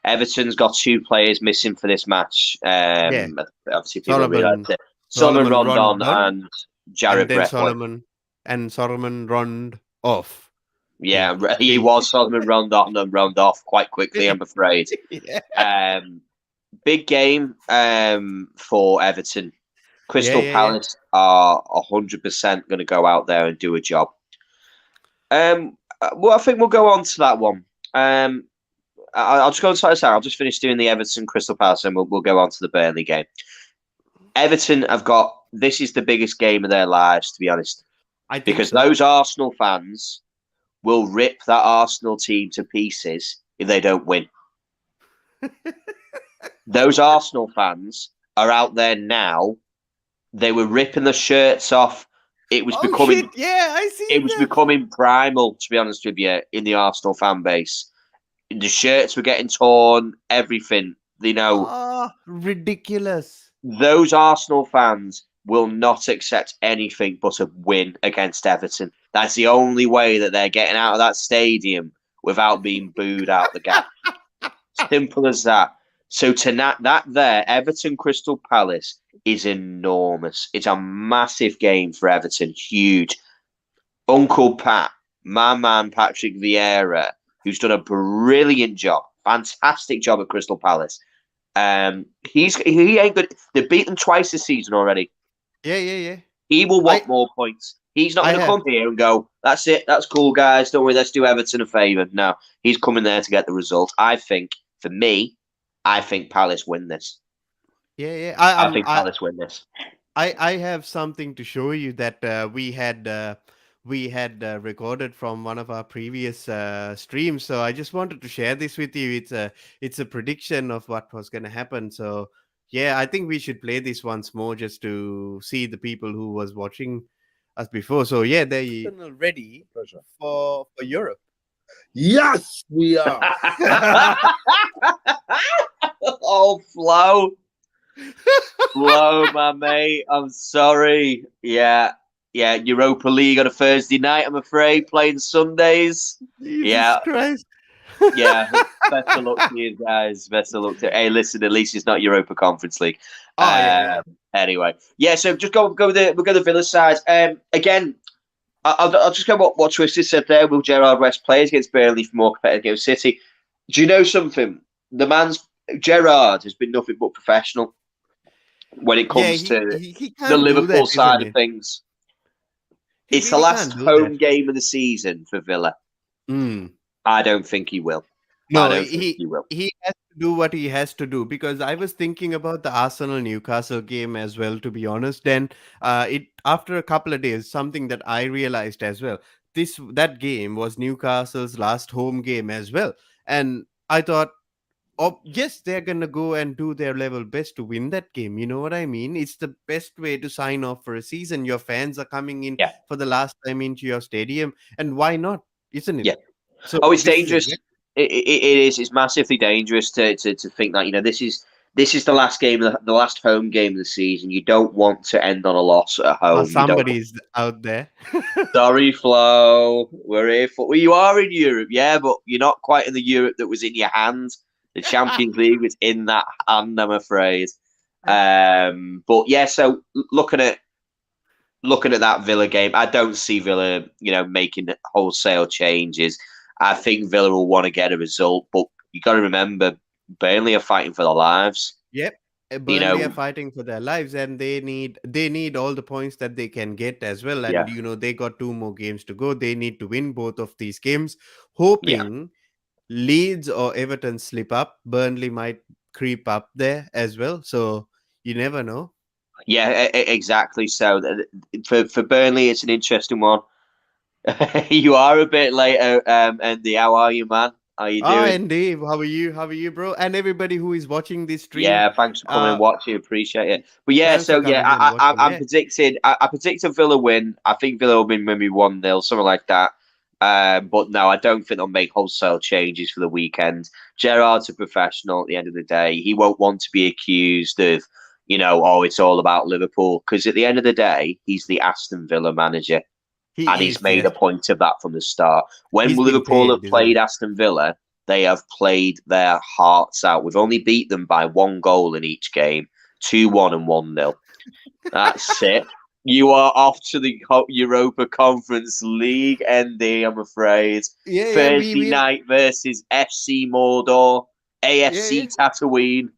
Everton's got two players missing for this match.
Yeah.
Obviously, people realise
Solomon
it. Solomon
Solomon
Rondon
Rondon,
and
and
Jared
then
Brethwaite.
Solomon Rond off.
Yeah, he was Solomon Rondon and round off quite quickly. I'm afraid.
Yeah.
Big game for Everton.
Yeah,
Crystal
yeah, yeah.
Palace are 100% going to go out there and do a job. Well, I think we'll go on to that one. I'll just go on to Sarah. I'll just finish doing the Everton Crystal Palace, and we'll go on to the Burnley game. Everton have got this is the biggest game of their lives, to be honest,
I think
because
so.
those Arsenal fans will rip that Arsenal team to pieces if they don't win. Those Arsenal fans are out there now. They were ripping the shirts off. It was
Oh
becoming
shit! Yeah, I
it
see
was
that.
becoming primal, to be honest with you, in the Arsenal fan base. The shirts were getting torn, everything.
Ah, ridiculous.
Those Arsenal fans will not accept anything but a win against Everton. That's the only way that they're getting out of that stadium without being booed out the gap. Simple as that. So tonight, that there, Everton Crystal Palace is enormous. It's a massive game for Everton. Huge. Uncle Pat, my man Patrick Vieira, who's done a brilliant job, fantastic job at Crystal Palace. He ain't good. They've beaten twice this season already.
Yeah, yeah, yeah.
He will
I
want more points. He's not
I
going to
have.
come here and go, that's it, that's cool, guys. Don't worry, let's do Everton a favour. No, he's coming there to get the result. I think, for me, I think Palace win this.
Yeah, yeah.
I think Palace win this.
I have something to show you that we had we had recorded from one of our previous streams. So I just wanted to share this with you. It's a prediction of what was going to happen. So yeah, I think we should play this once more just to see the people who was watching us before. So yeah, they Arsenal ready for Europe.
Yes, we are.
Oh, Flo. Flo, my mate. I'm sorry. Yeah. Yeah. Europa League on a Thursday night, I'm afraid, playing Sundays.
Jesus
Yeah.
Christ.
Yeah. Best of luck to you guys. Best of luck to. Hey, listen. At least it's not Europa Conference League.
Oh yeah.
Anyway, yeah. So just go with the Villa side. Again, I'll just go what Twisted said there. Will Gerrard rest players against Burnley for more competitive against City? Do you know something? The man's Gerrard has been nothing but professional when it
Yeah,
comes to
he
the
can't do
Liverpool
that, isn't
side of
it?
things.
He
It's the
really
last
can't do that.
home game of the season for Villa.
Mm.
I don't think he will. I
No,
don't think he will.
he has to do what he has to do, because I was thinking about the Arsenal Newcastle game as well. To be honest, then it after a couple of days, something that I realized as well. That game was Newcastle's last home game as well, and I thought, oh yes, they're gonna go and do their level best to win that game. You know what I mean? It's the best way to sign off for a season. Your fans are coming in
Yeah,
for the last time into your stadium, and why not? Isn't it?
yeah.
So
Oh, it's
this is
dangerous.
exactly.
It is. It's massively dangerous to think that this is the last game, the last home game of the season. You don't want to end on a loss at home. You don't.
Somebody's out there.
Sorry, Flo. We're here for. Well, you are in Europe, yeah, but you're not quite in the Europe that was in your hand. The Champions League was in that hand, I'm afraid. But yeah, so looking at that Villa game, I don't see Villa, making wholesale changes. I think Villa will want to get a result, but you got to remember, Burnley are fighting for their lives.
Yep.
You
Burnley are
know,
fighting for their lives, and they need all the points that they can get as well.
yeah,
And they got two more games to go. They need to win both of these games,
yeah,
hoping Leeds or Everton slip up. Burnley might creep up there as well. So you never know.
yeah, exactly. So for Burnley, it's an interesting one. You are a bit later, Andy. How are you, man? How you
Ah,
doing?
and Dave, how are you? How are you, bro? And everybody who is watching this stream,
Yeah, thanks for coming and
uh,
watching. Appreciate it. But yeah,
thanks for
so yeah,
coming and watching.
I'm
Yeah,
predicting. I predict a Villa win. I think Villa will win maybe 1-0, something like that. But no, I don't think they'll make wholesale changes for the weekend. Gerrard's a professional. At the end of the day, he won't want to be accused of, oh, it's all about Liverpool. Because at the end of the day, he's the Aston Villa manager, and
he
he's
is.
made a
Yes,
point of that from the start. When
he's been
Liverpool
paid,
have
isn't
played
it?
Aston Villa, they have played their hearts out. We've only beat them by one goal in each game, 2-1 and 1-0. That's it. You are off to the Europa Conference League, ND, I'm afraid.
Yeah, yeah.
Thursday
We
night versus FC Mordor,
yeah, yeah.
AFC Tatooine,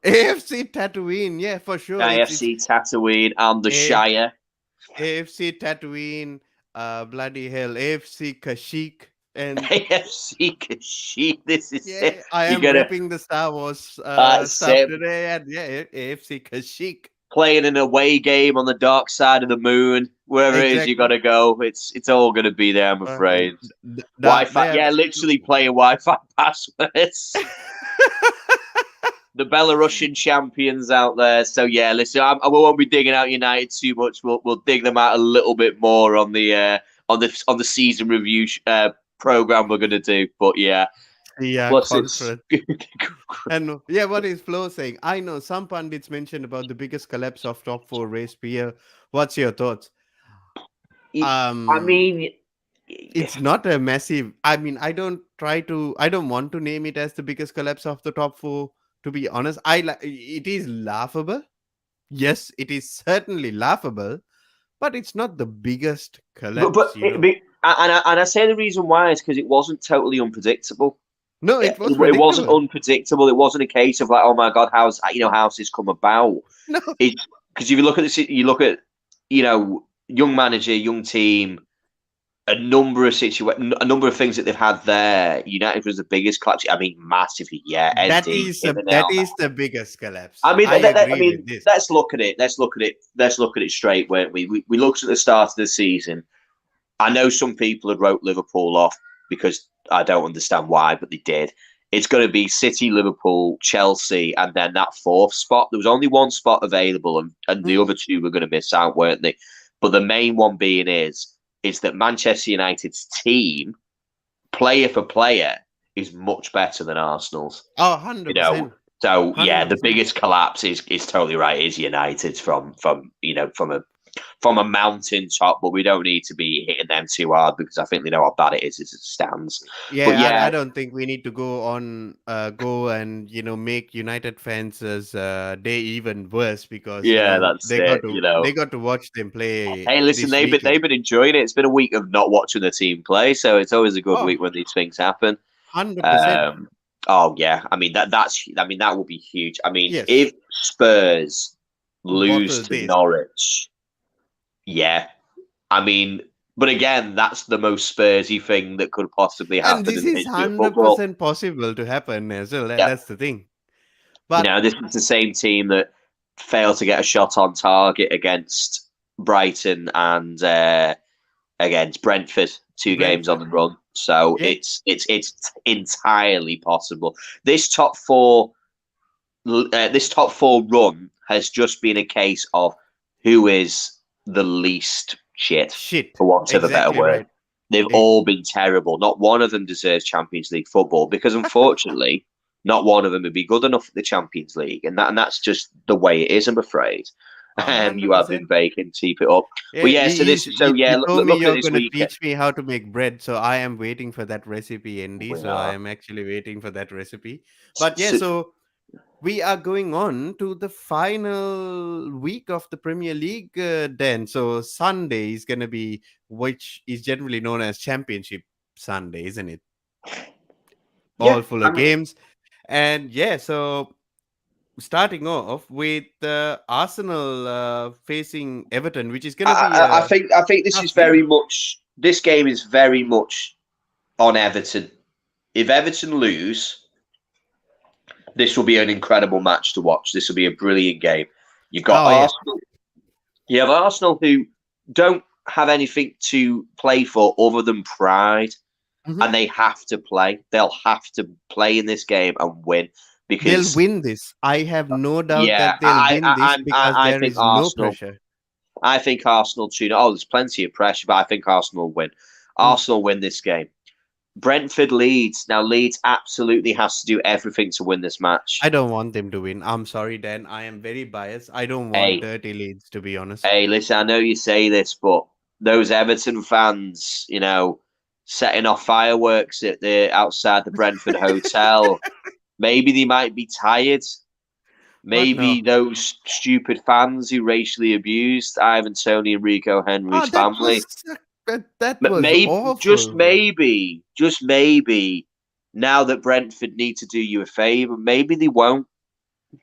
AFC Tatooine. Yeah, for sure. It's
AFC Tatooine, and the
A-
Shire.
AFC Tatooine. Bloody hell, AFC Kashyyyk. And
AFC Kashyyyk, this is it.
yeah, I
You're
am
going to
repping the Star Wars stuff
sit
today, and yeah, AFC Kashyyyk.
playing an away game on the dark side of the moon, wherever it is you got
Exactly.
to go. It's all going to be there, I'm afraid. Wi-Fi,
They are
yeah, literally playing Wi-Fi passwords. The Belarusian champions out there. So yeah, listen, I won't be digging out United too much. We'll dig them out a little bit more on the season review program we're going to do. But yeah,
yeah,
plus it's
conference. And yeah, what is Flo saying? I know some pundits mentioned about the biggest collapse of top four race peer. What's your thoughts?
I
Um,
mean,
it's not a massive. I mean, I don't want to name it as the biggest collapse of the top four. To be honest, it is laughable. Yes, it is certainly laughable, but it's not the biggest
but
collapse.
I say the reason why is because it wasn't totally unpredictable.
No,
It,
it was
it wasn't
predictable.
unpredictable. It wasn't a case of like, oh my god, how's this come about?
No,
It's because if you look at young manager, young team, a number of things that they've had there. United was the biggest collapse. I mean, massively, yeah. ND hit the nail
that
on the
is the biggest
I
collapse.
mean,
I
I
agree with
mean,
this.
let's look at it. Let's look at it straight, won't we? We looked at the start of the season. I know some people had wrote Liverpool off because I don't understand why, but they did. It's going to be City, Liverpool, Chelsea, and then that fourth spot. There was only one spot available, and the
Mm.
other two were going to miss out, weren't they? But the main one being is that Manchester United's team, player for player, is much better than Arsenal's.
Oh,
You know,
100%.
so yeah, the
100%.
biggest collapse is totally right. Is United's from a mountain top, but we don't need to be hitting them too hard because I think they know how bad it is as it stands. But
Yeah, I
yeah,
don't think we need to go and make United fans' day even worse because
yeah, that's it.
they got to watch them play
Hey, listen,
this weekend.
they've been enjoying it. It's been a week of not watching the team play, so it's always a good
Oh,
week when these things happen.
100%.
Um, oh yeah, I mean that will be huge. I mean,
Yes.
if Spurs lose
Bottle
to
this.
Norwich, yeah, I mean, but again, that's the most Spursy thing that could possibly
And
happen
this
in the
is
history of football.
100% possible to happen as well.
Yeah,
That's the thing. But
this is the same team that failed to get a shot on target against Brighton and against Brentford, 2 games on
Brentford,
the run. So
yeah,
it's entirely possible. This top four run has just been a case of who is the least shit,
shit.
for want of a better
Exactly
word.
right.
They've
Ex-
all been terrible. Not one of them deserves Champions League football because, unfortunately, not one of them would be good enough for the Champions League, and that's just the way it is. I'm afraid. You have been
100%.
vacant. Keep it up. But
Yeah,
yeah,
you told me
looking at
you're
this
gonna
weekend.
teach me how to make bread, so I am waiting for that recipe, Andy.
We
So I
are.
am actually waiting for that recipe. But yeah,
So,
so we are going on to the final week of the Premier League. Then, so Sunday is gonna be, which is generally known as Championship Sunday, isn't it?
yeah,
All full
I
of
mean,
games, and yeah, so starting off with Arsenal facing Everton, which is gonna be
I
a
think this
tough
is
game.
very much this game is very much on Everton. If Everton lose, this will be an incredible match to watch. This will be a brilliant game. You've got
Oh yeah.
Arsenal. You have Arsenal who don't have anything to play for other than pride,
Mhm.
and they have to play. They'll have to play in this game and win
They'll
because
win this. I have no doubt
yeah,
that they'll win this because
I
there
think
is no
Arsenal.
pressure.
I think Arsenal too. Oh, there's plenty of pressure, but I think Arsenal win.
Mm.
Arsenal win this game. Brentford Leeds. Now Leeds absolutely has to do everything to win this match.
I don't want them to win. I'm sorry, Dan. I am very biased. I don't want
Hey,
dirty leads, to be honest.
hey, listen, I know you say this, but those Everton fans, setting off fireworks at the outside the Brentford hotel, maybe they might be tired.
What
Maybe
now?
those stupid fans who racially abused Ivan Tony and Rico
Oh,
Henry's family.
that was
Maybe,
awful.
just maybe, now that Brentford need to do you a favour, maybe they won't.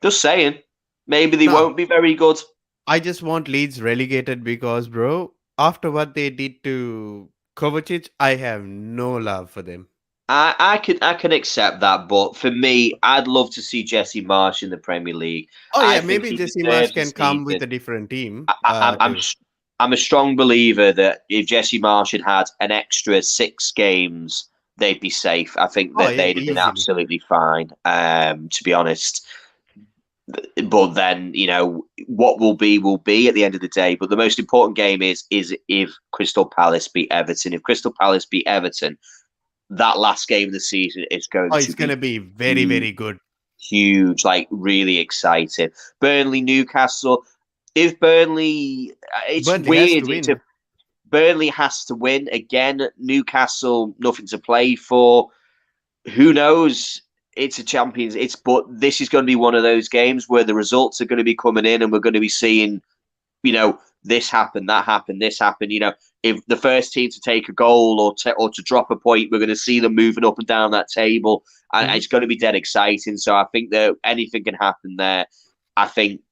Just saying, maybe they
No,
won't be very good.
I just want Leeds relegated because, bro, after what they did to Kovacic, I have no love for them.
I can accept that, but for me, I'd love to see Jesse Marsh in the Premier League.
Oh
I
yeah,
think
maybe
he
Jesse Marsh
deserves a
can come with
season.
a different team.
I'm
To
I'm a strong believer that if Jesse Marsh had an extra 6 games, they'd be safe. I think
oh
that
yeah,
they'd have been
easily.
absolutely fine. To be honest, but then what will be at the end of the day. But the most important game is if Crystal Palace beat Everton. If Crystal Palace beat Everton, that last game of the season is going
Oh,
to
it's
be
gonna be very,
huge,
very good.
huge, like really exciting. Burnley, Newcastle. If Burnley, it's
Burnley has
weird.
to win.
Burnley has to win again. Newcastle, nothing to play for. Who knows? It's a Champions. But this is going to be one of those games where the results are going to be coming in, and we're going to be seeing this happened, that happened, this happened. If the first team to take a goal or to drop a point, we're going to see them moving up and down that table, and
Mhm.
it's going to be dead exciting. So I think that anything can happen there. I think.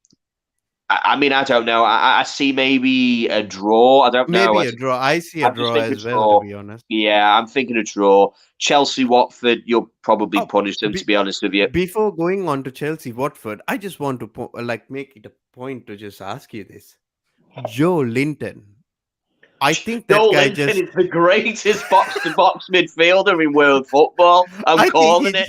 I mean, I don't know. I see maybe a draw. I don't know.
Maybe a draw. I see a
I just
draw
think a
as well, to
draw.
be honest.
Yeah, I'm thinking a draw. Chelsea, Watford. You'll probably
Oh,
punish them. To be honest with you.
before going on to Chelsea, Watford, I just want to make it a point to just ask you this: Joe Linton. I think that
Joel
guy
Linton
just.
is the greatest box-to-box midfielder in world football. I'm
I think
calling
he.
it.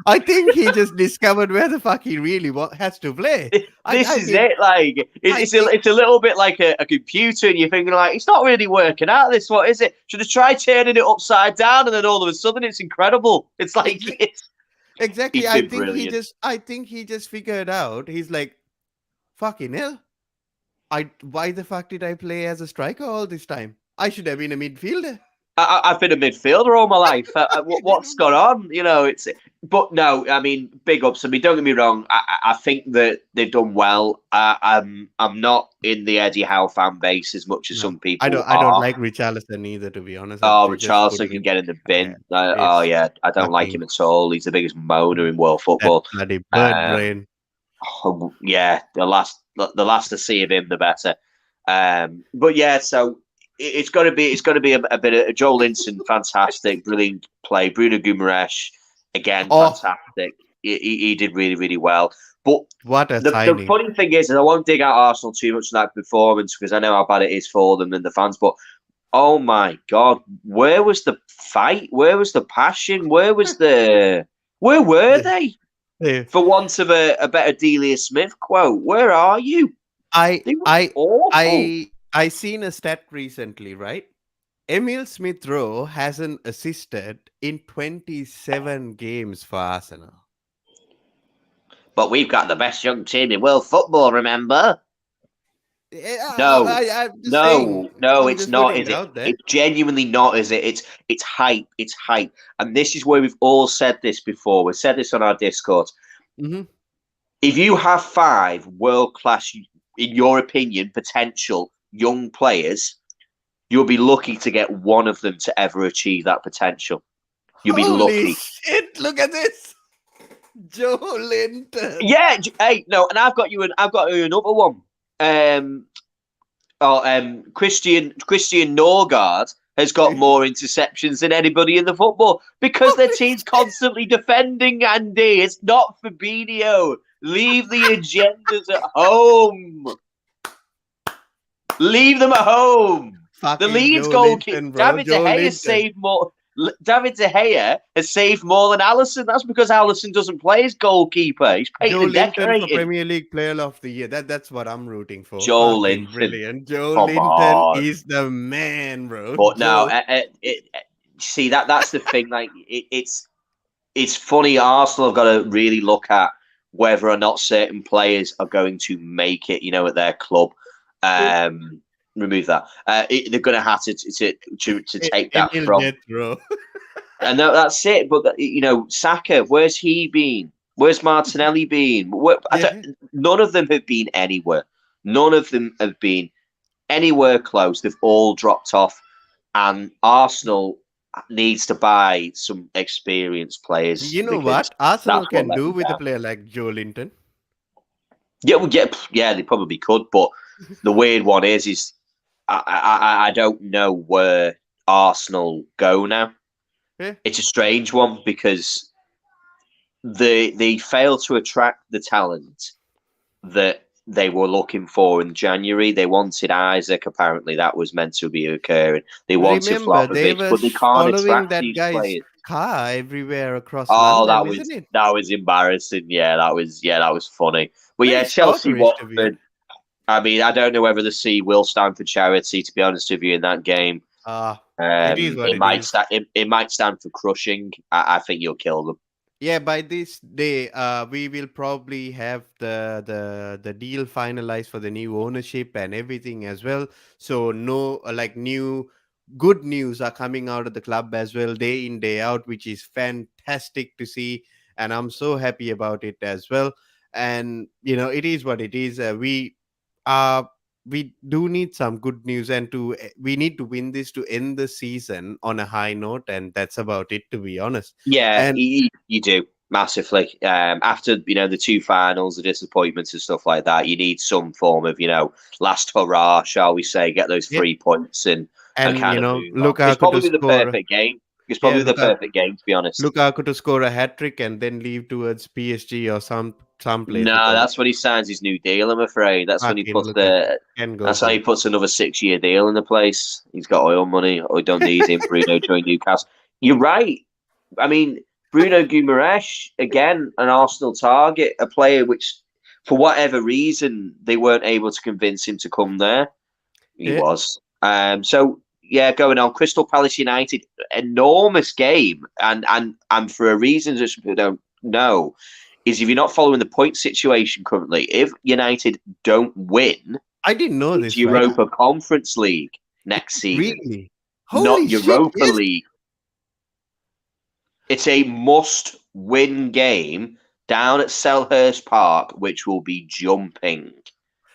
I think he just discovered where the fuck he really has to play.
This
I
is
mean,
it. Like
I think
it's a little bit like a computer, and you're thinking like it's not really working out. This what is it? Should have tried turning it upside down, and then all of a sudden it's incredible. It's like
exactly.
he's been brilliant.
I think he just figured out. He's like, fucking hell. Why the fuck did I play as a striker all this time? I should have been a midfielder.
I've been a midfielder all my life.
You
What's
know?
gone on? But no, I mean, big ups. I mean, don't get me wrong. I think that they've done well. I'm not in the Eddie Howe fan base as much as
No,
some people
I don't
are.
like Richarlison either. To be honest,
Oh,
they just put
Richarlison
him
can
in.
get in the
Uh,
bin. Oh
it's
yeah, I don't like
fucking
him at all. He's the biggest moaner in world
that
football.
bloody bird
Um,
brain.
yeah, the last to see of him, the better. But yeah, so it's got to be a bit of Joel Linton, fantastic, brilliant play. Bruno Guimaraes, again,
Oh,
fantastic. He did really, really well. But
what a
the
signing!
funny thing is, and I won't dig out Arsenal too much in that performance because I know how bad it is for them and the fans. But oh my God, where was the fight? Where was the passion? Where were
The-
they?
the-
For want of a better Delia Smith quote, where are you?
I
They were
I
awful.
I seen a stat recently, right? Emil Smith Rowe hasn't assisted in 27 games for Arsenal.
But we've got the best young team in world football, remember? No,
I'm just saying.
no,
I'm
it's
just
not,
putting
is
it
it?
out there.
It's genuinely not, is it? It's hype. It's hype. And this is where we've all said this before. We've said this on our Discord.
Hmm.
If you have 5 world-class, in your opinion, potential young players, you'll be lucky to get one of them to ever achieve that potential. You'll be
Holy
lucky.
shit! Look at this, Joe Linton.
Yeah, hey, no, and I've got you another one. Christian Norgard has got more interceptions than anybody in the football because their team's constantly defending. Andy, it's not Fabinho. Leave the agendas at home. Leave them at home.
Fucking
The Leeds
Joe
goalkeeper,
Linton, bro.
David De
Joe
Gea,
Linton.
has saved more. David De Gea has saved more than Alisson. That's because Alisson doesn't play as goalkeeper. He's painted
Joe
and
Linton for
decorated.
Premier League Player of the Year. That's what I'm rooting for.
Joe
Fucking
Linton.
brilliant. Joe
Come
Linton
on.
is the man, bro.
But
Joe.
no, see that's the thing. Like it's funny. Arsenal have got to really look at whether or not certain players are going to make it. At their club. Remove that. They're going to have to take that
Emil
from.
Death Row.
And that's it. But Saka, where's he been? Where's Martinelli been? None of them have been anywhere. None of them have been anywhere close. They've all dropped off, and Arsenal needs to buy some experienced players.
You know what Arsenal
that's
can
what let
do
them
with a
down.
player like Joe Linton?
Yeah, they probably could. But the weird one is I don't know where Arsenal go now.
Yeah.
It's a strange one because they fail to attract the talent that they were looking for in January. They wanted Isaac, apparently that was meant to be occurring. They wanted
Remember, they
Vlahovic,
were
but they can't
following
attract
that
these
guy's
players.
car everywhere across
Oh,
London, isn't it?
that was embarrassing. Yeah, that was funny. But
Very
yeah, Chelsea,
stalkerish, to be
Watford. I mean, I don't know whether the C will stand for charity. To be honest with you, in that game,
it is what it is.
It might stand for crushing. I think you'll kill them.
Yeah, by this day, we will probably have the deal finalized for the new ownership and everything as well. So no, new good news are coming out of the club as well, day in day out, which is fantastic to see, and I'm so happy about it as well. And it is what it is. We do need some good news, and we need to win this to end the season on a high note, and that's about it, to be honest.
Yeah,
And
you do massively. After the 2 finals, the disappointments and stuff like that, you need some form of last hurrah, shall we say? Get those 3 points and kind of move on. It's
Lukaku to
probably the
score.
perfect game. It's
Yeah,
probably the perfect game, to be honest.
Lukaku to score a hat trick and then leave towards PSG or some place
No,
because
that's when he signs his new deal. I'm afraid that's when he
fucking
puts
Lukaku can go
That's how
for
he
it.
puts another 6-year deal in the place. He's got oil money. Or we don't need him. Bruno joined Newcastle. You're right. I mean, Bruno Guimaraes, again, an Arsenal target, a player which, for whatever reason, they weren't able to convince him to come there. He
Yeah,
was. So yeah, going on. Crystal Palace United, enormous game, and for a reason that people don't know, is if you're not following the point situation currently, if United don't win,
I didn't know
it's
this, right?
Europa Conference League next season,
Really?
not
Holy shit!
Europa
Yes.
League. It's a must-win game down at Selhurst Park, which will be jumping.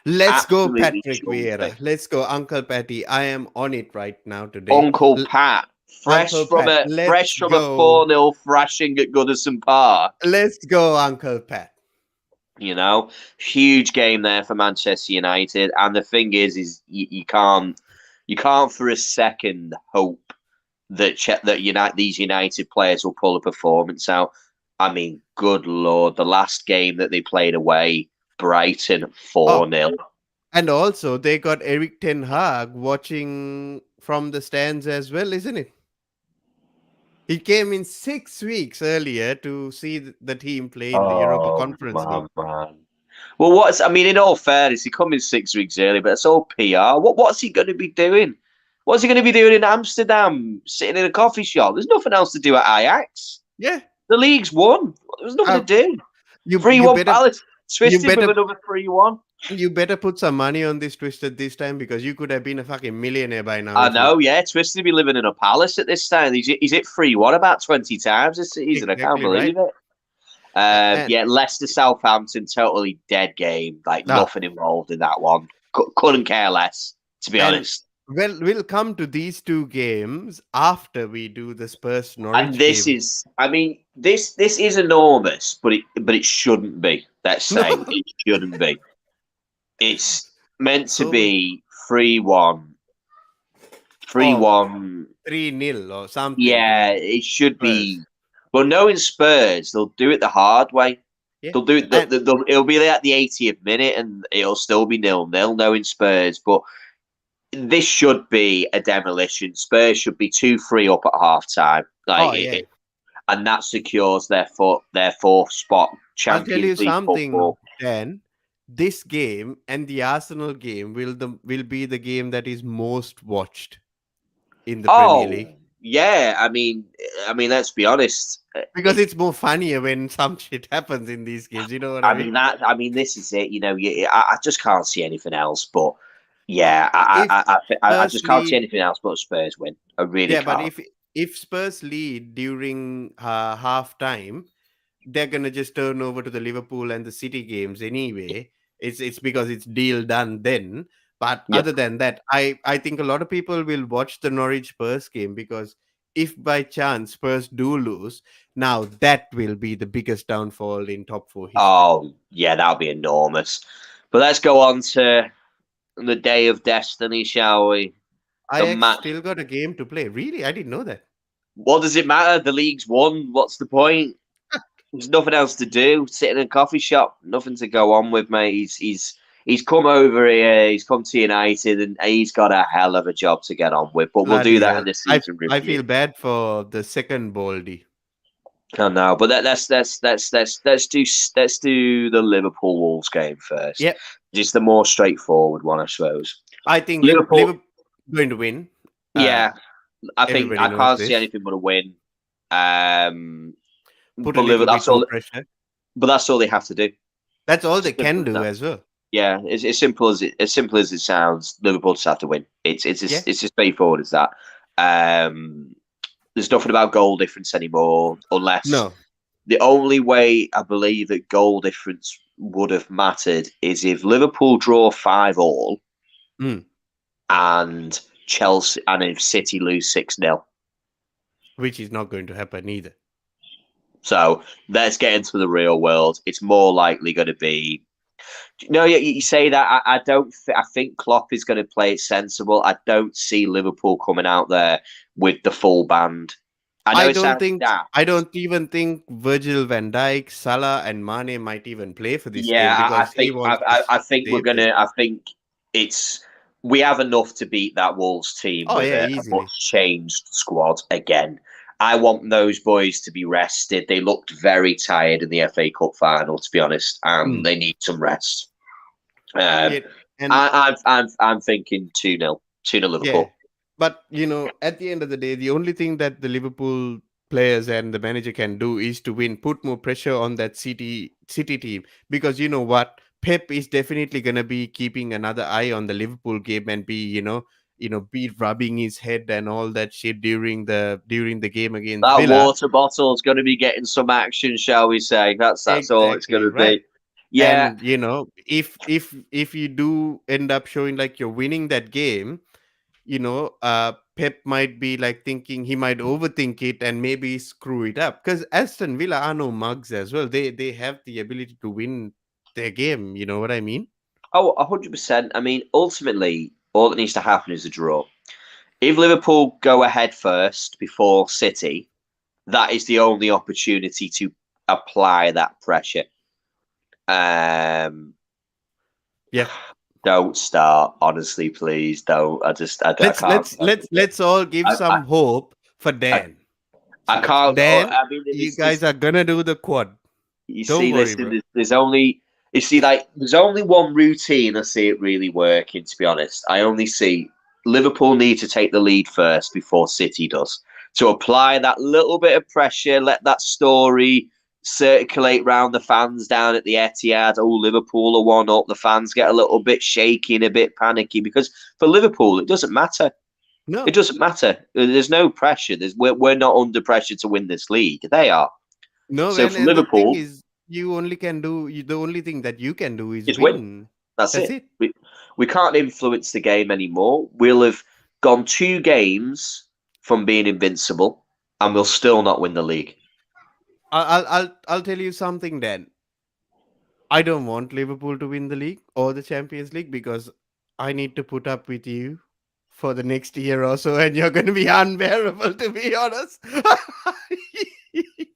Let's go,
Absolutely
Patrick
jumping.
Vieira. Let's go, Uncle Patty. I am on it right now today.
Uncle Pat,
Uncle Pat,
fresh
let's
from a
go.
4-0 thrashing at Goodison Park.
Let's go, Uncle Pat.
You know, huge game there for Manchester United. And the thing is you can't for a second hope that these United players will pull a performance out. I mean, good lord, the last game that they played away, Brighton 4-0.
And also, they got Eric Ten Hag watching from the stands as well, isn't it? He came in 6 weeks earlier to see the team play in the Europa
Oh
Conference League.
man. Well, in all fairness, he come in 6 weeks early, but it's all PR. What's he going to be doing? What's he going to be doing in Amsterdam, sitting in a coffee shop? There's nothing else to do at Ajax.
Yeah.
The league's won. There's nothing to do.
You
3-1
better
Palace.
you
Twisted with
better
another 3-1.
you better put some money on this Twisted this time because you could have been a fucking millionaire by now.
I know, yeah. Twisted be living in a palace at this time. He's hit 3-1 about 20 times this season. I can't
Exactly
believe
right.
it.
And
Yeah, Leicester Southampton, totally dead game. Like nothing involved in that one. Couldn't care less, to be honest.
Well, we'll come to these two games after we do the Spurs Norwich
And this
game.
is, this is enormous, but it shouldn't be. Let's say it shouldn't be. It's meant to be 3-1, 3-1,
3-0 or something.
Yeah, it should
Spurs.
be. Well, knowing Spurs, they'll do it the hard way.
Yeah.
They'll do it. It'll be at the 80th minute, and it'll still be 0-0. Knowing Spurs, but this should be a demolition. Spurs should be 2-3 up at half time, and that secures their fourth spot.
I'll tell you
Champions League
something,
football.
Dan. This game and the Arsenal game will be the game that is most watched in the Premier League.
Yeah, I mean, let's be honest.
Because it's more funnier when some shit happens in these games. You know what I mean?
I mean, this is it. You know, I just can't see anything else. But yeah, I just can't see anything else but Spurs win. I really can't.
But if Spurs lead during half time, they're gonna just turn over to the Liverpool and the City games anyway. It's because it's deal done then. But other than that, I think a lot of people will watch the Norwich Spurs game because if by chance Spurs do lose, now that will be the biggest downfall in top four history.
Oh, yeah, that'll be enormous. But let's go on to the day of destiny, shall we?
Ajax still got a game to play. Really? I didn't know that.
What does it matter? The league's won. What's the point? There's nothing else to do. Sitting in a coffee shop, nothing to go on with, mate. He's come over here. He's come to United, and he's got a hell of a job to get on with. But we'll do that in the season review.
I feel bad for the second Baldy.
I know, but let's do the Liverpool Wolves game first.
Yeah,
just the more straightforward one, I suppose.
I think Liverpool going to win.
Yeah, I can't see anything but a win.
Put a little bit more pressure.
But that's all they have to do.
That's all they can do as well.
Yeah, it's as simple as it sounds. Liverpool just have to win. It's as straightforward as that. There's nothing about goal difference anymore, unless the only way I believe that goal difference would have mattered is if Liverpool draw 5-5 and Chelsea and if City lose 6-0.
Which is not going to happen either.
So let's get into the real world. It's more likely going to be. No, you say that. I don't. I think Klopp is going to play it sensible. I don't see Liverpool coming out there with the full band. I know it sounds daft.
I don't even think Virgil van Dijk, Salah, and Mane might even play for this game
Yeah,
because he wants to
I think we're
save this.
gonna. I think it's we have enough to beat that Wolves team
Oh
with
yeah,
a much
easily.
changed squad again. I want those boys to be rested. They looked very tired in the FA Cup final, to be honest, and
Mm.
they need some rest. Um,
Yeah, and
I'm thinking 2-0, 2-0
yeah,
Liverpool.
but at the end of the day, the only thing that the Liverpool players and the manager can do is to win, put more pressure on that City team, because you know what, Pep is definitely gonna be keeping another eye on the Liverpool game and be be rubbing his head and all that shit during the game against
That
Villa.
water bottle's going to be getting some action, shall we say? That's all it's going
Exactly
to
right.
be. Yeah.
And if you do end up showing like you're winning that game, Pep might be like thinking he might overthink it and maybe screw it up, because Aston Villa are no mugs as well. They have the ability to win their game. You know what I mean?
Oh, 100%. I mean, ultimately, all that needs to happen is a draw. If Liverpool go ahead first before City, that is the only opportunity to apply that pressure. Um,
Yeah.
don't start, honestly, please. Don't. I
Let's
can't.
let's let's let's all give
I, I,
some hope for
I,
Dan.
I
So
can't. Oh,
Dan,
I mean,
you guys are gonna do the quad.
you
Don't
see,
worry,
listen,
bro.
there's only you see like there's only one routine I see it really working. To be honest, I only see Liverpool need to take the lead first before City does to apply that little bit of pressure, let that story circulate round the fans down at the Etihad. Oh, Liverpool are one up. The fans get a little bit shaky and a bit panicky because for Liverpool it doesn't matter. It
No,
doesn't matter. There's no pressure. We're not under pressure to win this league. They are.
no,
So for
and the thing
Liverpool,
is, the only thing that you can do is
is win.
win.
That's
That's
it.
it.
We can't influence the game anymore. We'll have gone 2 games from being invincible, and we'll still not win the league.
I'll tell you something then. I don't want Liverpool to win the league or the Champions League because I need to put up with you for the next year or so, and you're going to be unbearable, to be honest.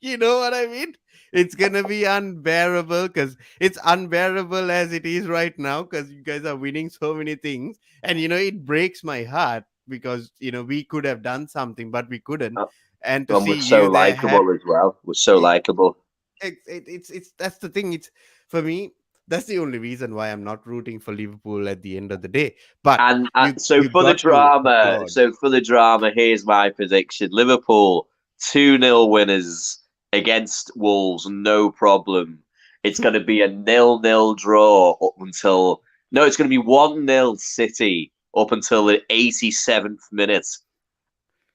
You know what I mean? It's going to be unbearable because it's unbearable as it is right now because you guys are winning so many things. And, it breaks my heart because, we could have done something, but we couldn't.
Uh,
And to
And
see
we're so
you there
likable as well. We're so likable.
it's that's the thing. It's for me. That's the only reason why I'm not rooting for Liverpool at the end of the day. But
And
you
so
you
for the
got to
drama,
applaud.
here's my prediction: Liverpool 2-0 winners against Wolves, no problem. It's going to be a 0-0 draw up until no, it's going to be 1-0 City up until the 87th minute,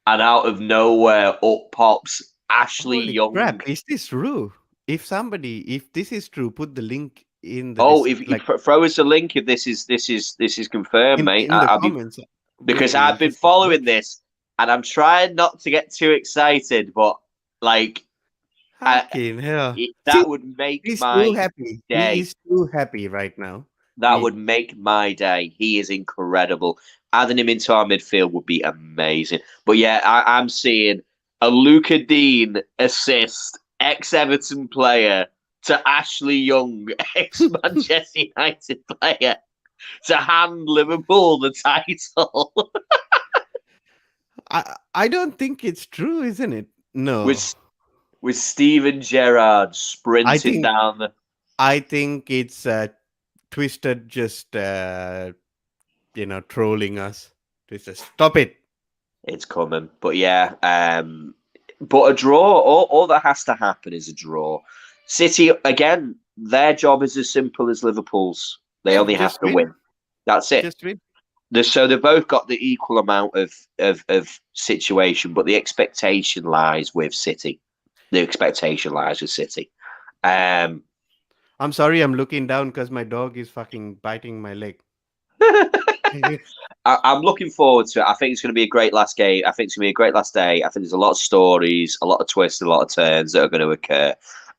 and out of nowhere up pops Ashley
Holy
Young.
crap! Is this true? If this is true, put the link in the
Oh, if you
like
throw us a link if this is confirmed, mate.
in the
I'll be
comments. Would
because
be
I've been
interesting to
following
watch.
this and I'm trying not to get too excited, but like
Fucking hell! See,
that would make
he's too
my
happy. He
day.
is too happy right now.
That would make my day. He is incredible. Adding him into our midfield would be amazing. But yeah, I'm seeing a Luca Dean assist, ex-Everton player, to Ashley Young, ex-Manchester United player, to hand Liverpool the title.
I don't think it's true, isn't it? No.
with with Steven Gerrard
I
sprinting
think
down the.
I think it's Twisted just trolling us. Twisted, stop it.
It's coming, but yeah, but a draw. All that has to happen is a draw. City again. Their job is as simple as Liverpool's. They
Yeah,
only have
just
to
win.
win. That's it.
Just win.
So they've both got the equal amount of situation, but the expectation lies with City. The expectation lies with City. Um,
I'm sorry, I'm looking down because my dog is fucking biting my leg.
I'm looking forward to it. I think it's going to be a great last game. I think it's going to be a great last day. I think there's a lot of stories, a lot of twists, a lot of turns that are going to occur.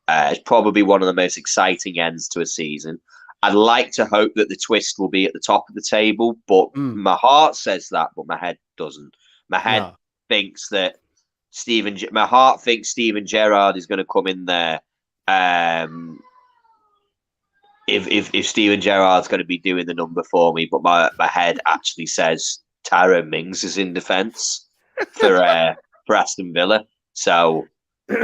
It's probably one of the most exciting ends to a season. I'd like to hope that the twist will be at the top of the table, but my heart says that, but my head doesn't. My head
No.
thinks that My heart thinks Steven Gerrard is going to come in there. If Steven Gerrard's going to be doing the number for me, but my head actually says Tyrone Mings is in defence for Aston Villa. So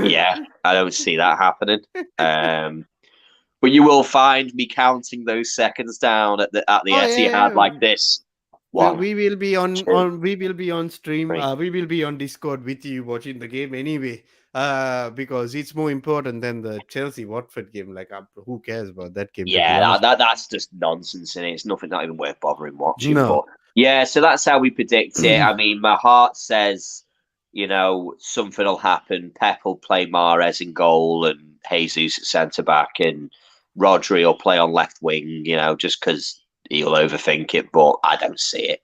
yeah, I don't see that happening. But you will find me counting those seconds down at the
Oh
Etihad
yeah,
like this.
we
One,
will be
two,
we will be on stream.
three.
We will be on Discord with you watching the game anyway. Because it's more important than the Chelsea Watford game. Like, who cares about that game? To be
Yeah,
honest,
that's just nonsense, and it's nothing, not even worth bothering watching.
no.
But yeah, so that's how we predict it. I mean, my heart says, something will happen. Pep will play Mahrez in goal and Jesus at centre back, and Rodri will play on left wing. Just because he'll overthink it, but I don't see it.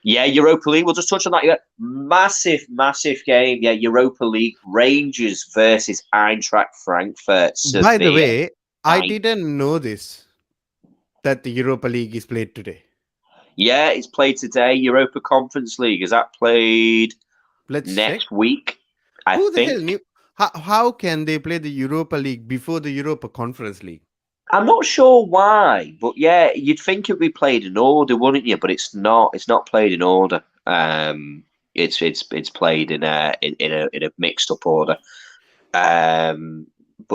Yeah, Europa League. We'll just touch on that. Yeah, massive, massive game. Yeah, Europa League. Rangers versus Eintracht Frankfurt.
By the
Severe.
way, I didn't know this, that the Europa League is played today.
Yeah, it's played today. Europa Conference League. Is that played
Let's
next
check.
week?
Who the hell knew? How can they play the Europa League before the Europa Conference League?
I'm not sure why, but yeah, you'd think it'd be played in order, wouldn't you? But it's not. It's not played in order. It's played in a mixed up order. But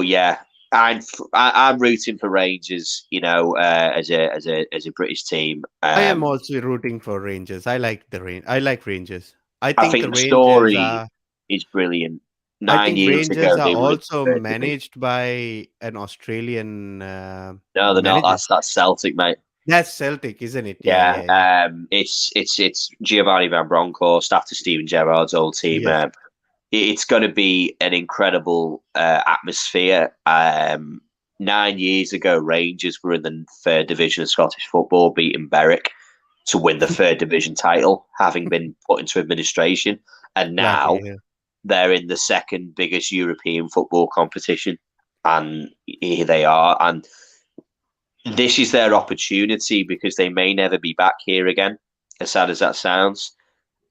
yeah, I'm rooting for Rangers. As a British team.
I am also rooting for Rangers. I like I like Rangers. I
I
think
think
the
the
Rangers
story
are.
is brilliant.
I
9
think
years ago,
Rangers are
they were in
also
third division.
managed by an Australian
No, they're not.
manager.
That's Celtic, mate.
That's Celtic, isn't it? Yeah,
Yeah.
yeah, yeah.
It's Giovanni Van Bronckhorst after Steven Gerrard's old team.
Yes.
It's going to be an incredible atmosphere. 9 years ago, Rangers were in the third division of Scottish football, beating Berwick to win the third division title, having been put into administration, and now
Bloody hell.
they're in the second biggest European football competition, and here they are. And this is their opportunity because they may never be back here again, as sad as that sounds.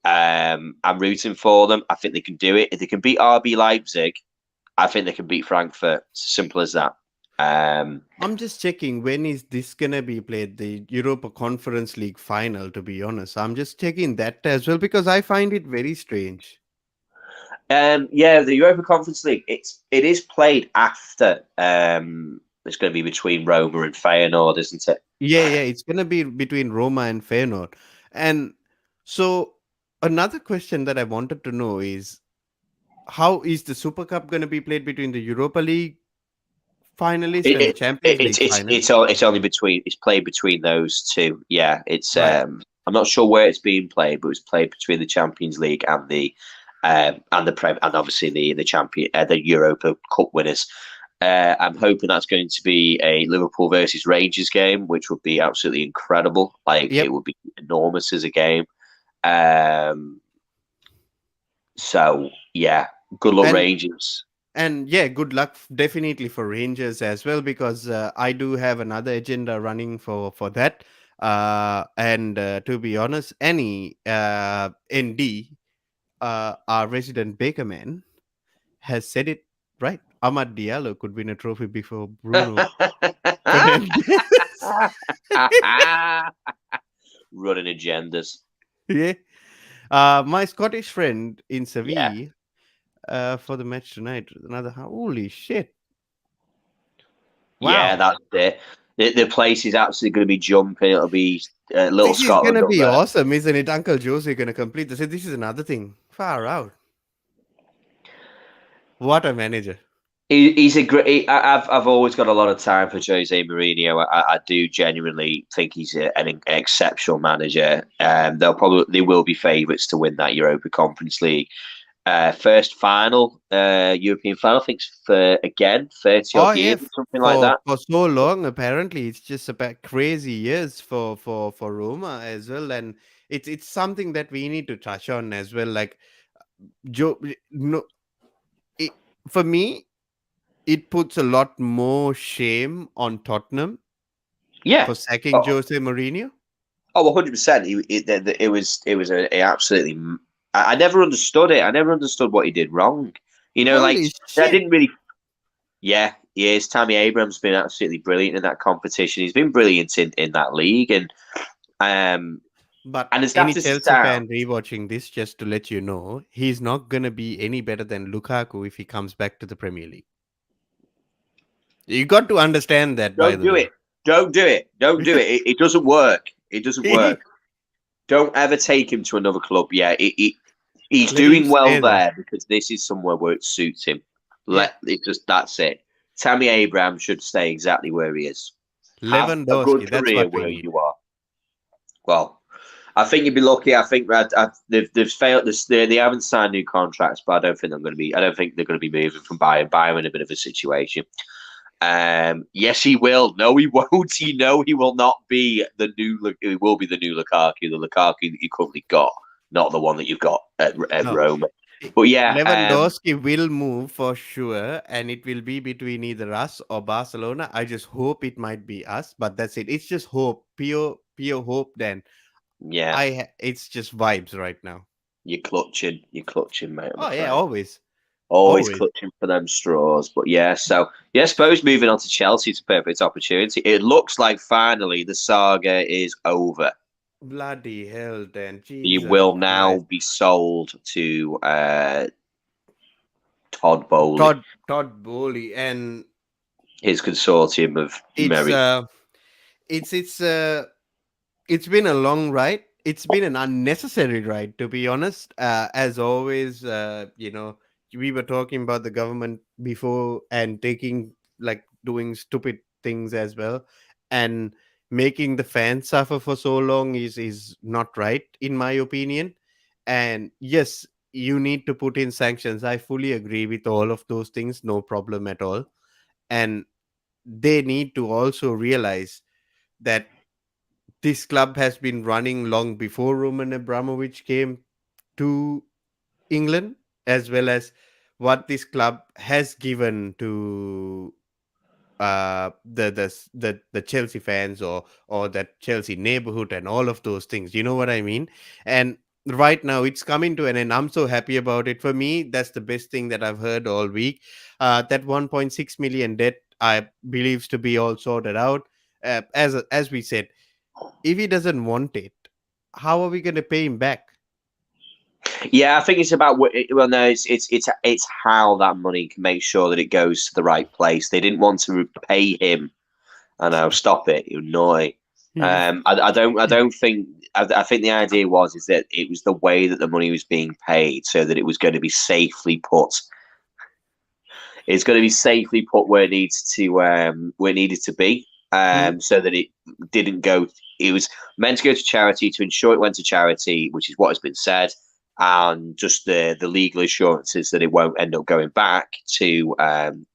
I'm rooting for them. I think they can do it. If they can beat RB Leipzig, I think they can beat Frankfurt. Simple as that.
I'm just checking, when is this gonna be played, the Europa Conference League final, to be honest. I'm just checking that as well because I find it very strange.
Yeah, the Europa Conference League, it is played after. It's going to be between Roma and Feyenoord, isn't it?
Yeah, it's gonna be between Roma and Feyenoord. And so another question that I wanted to know is, how is the Super Cup gonna be played between the Europa League finalist and the Champions League final?
It's only between, it's played between those two. Yeah, it's
Right.
I'm not sure where it's being played, but it's played between the Champions League and the Prem, and obviously the Europa Cup winners. I'm hoping that's going to be a Liverpool versus Rangers game, which would be absolutely incredible. Like,
Yep.
it would be enormous as a game. So yeah, good luck, Rangers.
And yeah, good luck definitely for Rangers as well, because I do have another agenda running for that. And to be honest, any ND, our resident Bakerman, has said it right. Amad Diallo could win a trophy before Bruno Fernandes.
Running agendas.
Yeah. My Scottish friend in Seville, for the match tonight, holy shit. Wow.
Yeah, that's it. The place is absolutely going to be jumping. It'll be little
This
Scotland.
Is going to be awesome, isn't it? Uncle Jose going to complete this. This is another thing. Far out. What a manager.
He's a great. I've always got a lot of time for Jose Mourinho. I do genuinely think he's an exceptional manager. They will be favourites to win that Europa Conference League. First final, European final, I think, for again 30 odd years, something like that.
For so long, apparently, it's just about crazy years for Roma as well, and it's something that we need to touch on as well. Like, for me, it puts a lot more shame on Tottenham. For sacking Jose Mourinho.
Oh, 100%. It was an absolutely I never understood it. I never understood what he did wrong. Like
Holy
I
shit!
didn't really. Yeah, he is. Tammy Abraham's been absolutely brilliant in that competition. He's been brilliant in that league, um,
But
and as
any
daft as it
Chelsea
sounds,
fan rewatching this, just to let you know, he's not gonna be any better than Lukaku if he comes back to the Premier League. You got to understand that, by
don't
the
do
way.
it. Don't do it. Don't do it. It doesn't work. It doesn't work. Don't ever take him to another club. Yeah, he's
Let him
doing well
stay there.
there because this is somewhere where it suits him.
Yeah,
That's it. Tammy Abraham should stay exactly where he is. Have a good
Lewandowski. That's
career
what we
where
need.
you are. Well, I think you'd be lucky. I think they've failed. They haven't signed new contracts, but I don't think they're going to be. I don't think they're going to be moving from Bayern. Bayern in a bit of a situation. Yes, he will. No, he won't. He will not be the new. He will be the new Lukaku, the Lukaku that you currently got, not the one that you've got at
No,
Roma. But yeah,
Lewandowski will move for sure, and it will be between either us or Barcelona. I just hope it might be us, but that's it. It's just hope, pure hope. Then
yeah,
it's just vibes right now.
you're clutching, mate. I'm
Oh yeah,
afraid.
always,
Always
always.
clutching for them straws. But yeah, so yeah, I suppose moving on to Chelsea, it's a perfect opportunity. It looks like finally the saga is over.
Bloody hell, then
He
Jesus
will now
Christ.
be sold to Todd Bowley,
Todd Bowley, and
his consortium of
it's
Merry.
uh, it's it's been a long ride. It's been an unnecessary ride, to be honest. As always, we were talking about the government before and taking like doing stupid things as well, and making the fans suffer for so long is not right, in my opinion. And yes, you need to put in sanctions. I fully agree with all of those things. No problem at all. And they need to also realize that this club has been running long before Roman Abramovich came to England, as well as what this club has given to the Chelsea fans, or that Chelsea neighborhood and all of those things. You know what I mean? And right now it's coming to an end. I'm so happy about it. For me, that's the best thing that I've heard all week. That 1.6 million debt, I believes to be all sorted out. As we said, if he doesn't want it, how are we going to pay him back?
Yeah, I think it's about well, no, it's how that money can make sure that it goes to the right place. They didn't want to pay him. I know, stop it, you annoy. I don't think. I think the idea is that it was the way that the money was being paid, so that it was going to be safely put. It's going to be safely put where it needs to, where it needed to be,
Hmm?
so that it didn't go. It was meant to go to charity to ensure it went to charity, which is what has been said, and just the legal assurances that it won't end up going back to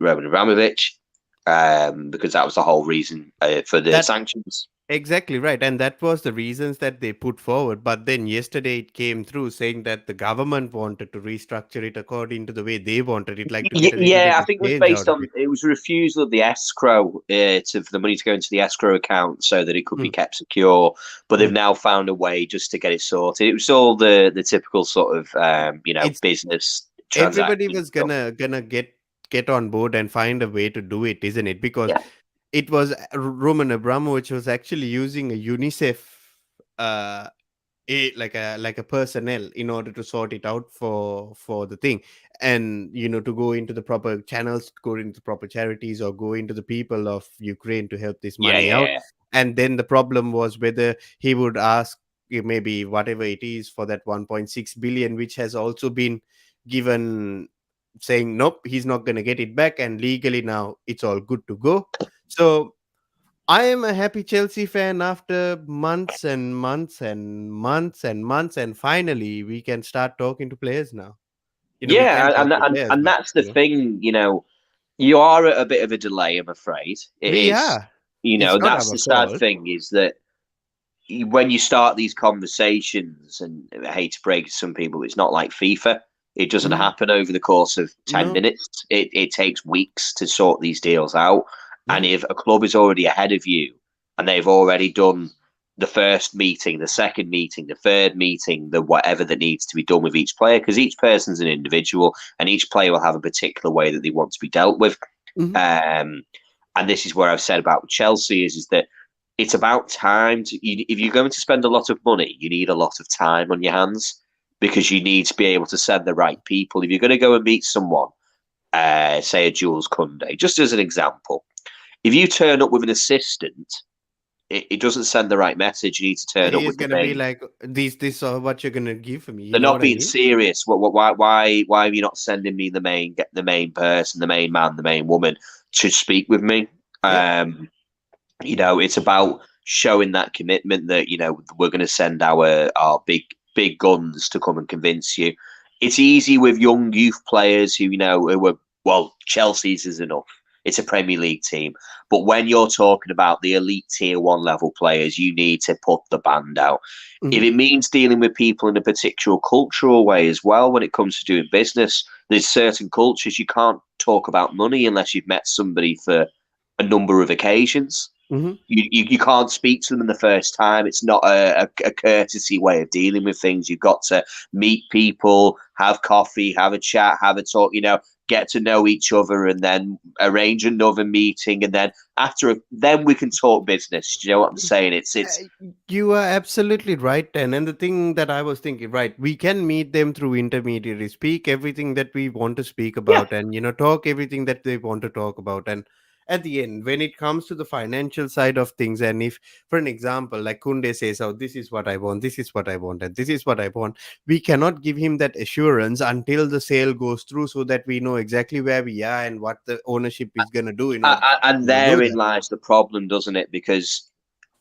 Roman Abramovich, because that was the whole reason for the
That
sanctions.
exactly right, and that was the reasons that they put forward. But then yesterday it came through saying that the government wanted to restructure it according to the way they wanted it, like to get a little bit
Yeah, I
of
think it was
change
based
out of
on
it.
it was a refusal of the escrow for the money to go into the escrow account so that it could be
Hmm,
kept secure. But they've
hmm.
now found a way just to get it sorted. It was all the typical sort of
It's
business
everybody
transaction
was
stuff.
gonna get on board and find a way to do it, isn't it? Because
Yeah,
it was Roman Abramovich was actually using a UNICEF uh like a personnel in order to sort it out for the thing, and to go into the proper channels, go into proper charities, or go into the people of Ukraine to help this
yeah,
money
yeah,
out.
yeah.
And then the problem was whether he would ask maybe whatever it is for that 1.6 billion, which has also been given, saying nope, he's not going to get it back, and legally now it's all good to go. So I am a happy Chelsea fan after months and months and months and months, and finally we can start talking to players now. We
Yeah,
can talk
and
to
and
players,
and
but
that's the thing. You are at a bit of a delay. I'm afraid it
we
is.
are. It's not
That's
our
the sad
fault.
thing is that when you start these conversations, and I hate to break it to some people, it's not like FIFA. It doesn't
Mm,
happen over the course of 10
no,
minutes. It takes weeks to sort these deals out. And
yeah,
if a club is already ahead of you and they've already done the first meeting, the second meeting, the third meeting, the whatever that needs to be done with each player, because each person's an individual and each player will have a particular way that they want to be dealt with.
Mhm.
And this is where I've said about Chelsea is that it's about time. If you're going to spend a lot of money, you need a lot of time on your hands because you need to be able to send the right people. If you're going to go and meet someone, say a Jules Koundé, just as an example, if you turn up with an assistant, it doesn't send the right message. You need to turn up
He is
with the
gonna be
main.
like, this are what you're gonna give me. You
They're
know
not
what I
being
mean?
serious. Why are you not sending me the main person, the main man, the main woman to speak with me?
Yep.
It's about showing that commitment that we're going to send our big guns to come and convince you. It's easy with young youth players who are, well, Chelsea's is enough. It's a Premier League team. But when you're talking about the elite tier 1 level players, you need to put the band out. If
Mhm.
it means dealing with people in a particular cultural way as well, when it comes to doing business, there's certain cultures you can't talk about money unless you've met somebody for a number of occasions.
Mhm.
You can't speak to them in the first time. It's not a courtesy way of dealing with things. You've got to meet people, have coffee, have a chat, have a talk, get to know each other and then arrange another meeting. And then then we can talk business. Do you know what I'm saying? It's
You are absolutely right, and the thing that I was thinking, right, we can meet them through intermediaries, speak everything that we want to speak
yeah.
about, and talk everything that they want to talk about, and at the end, when it comes to the financial side of things, and if, for an example, like Kunde says, "Oh, this is what I want, this is what I want, and this is what I want," we cannot give him that assurance until the sale goes through, so that we know exactly where we are and what the ownership is gonna do in order
And
to do
therein
that.
lies the problem, doesn't it? Because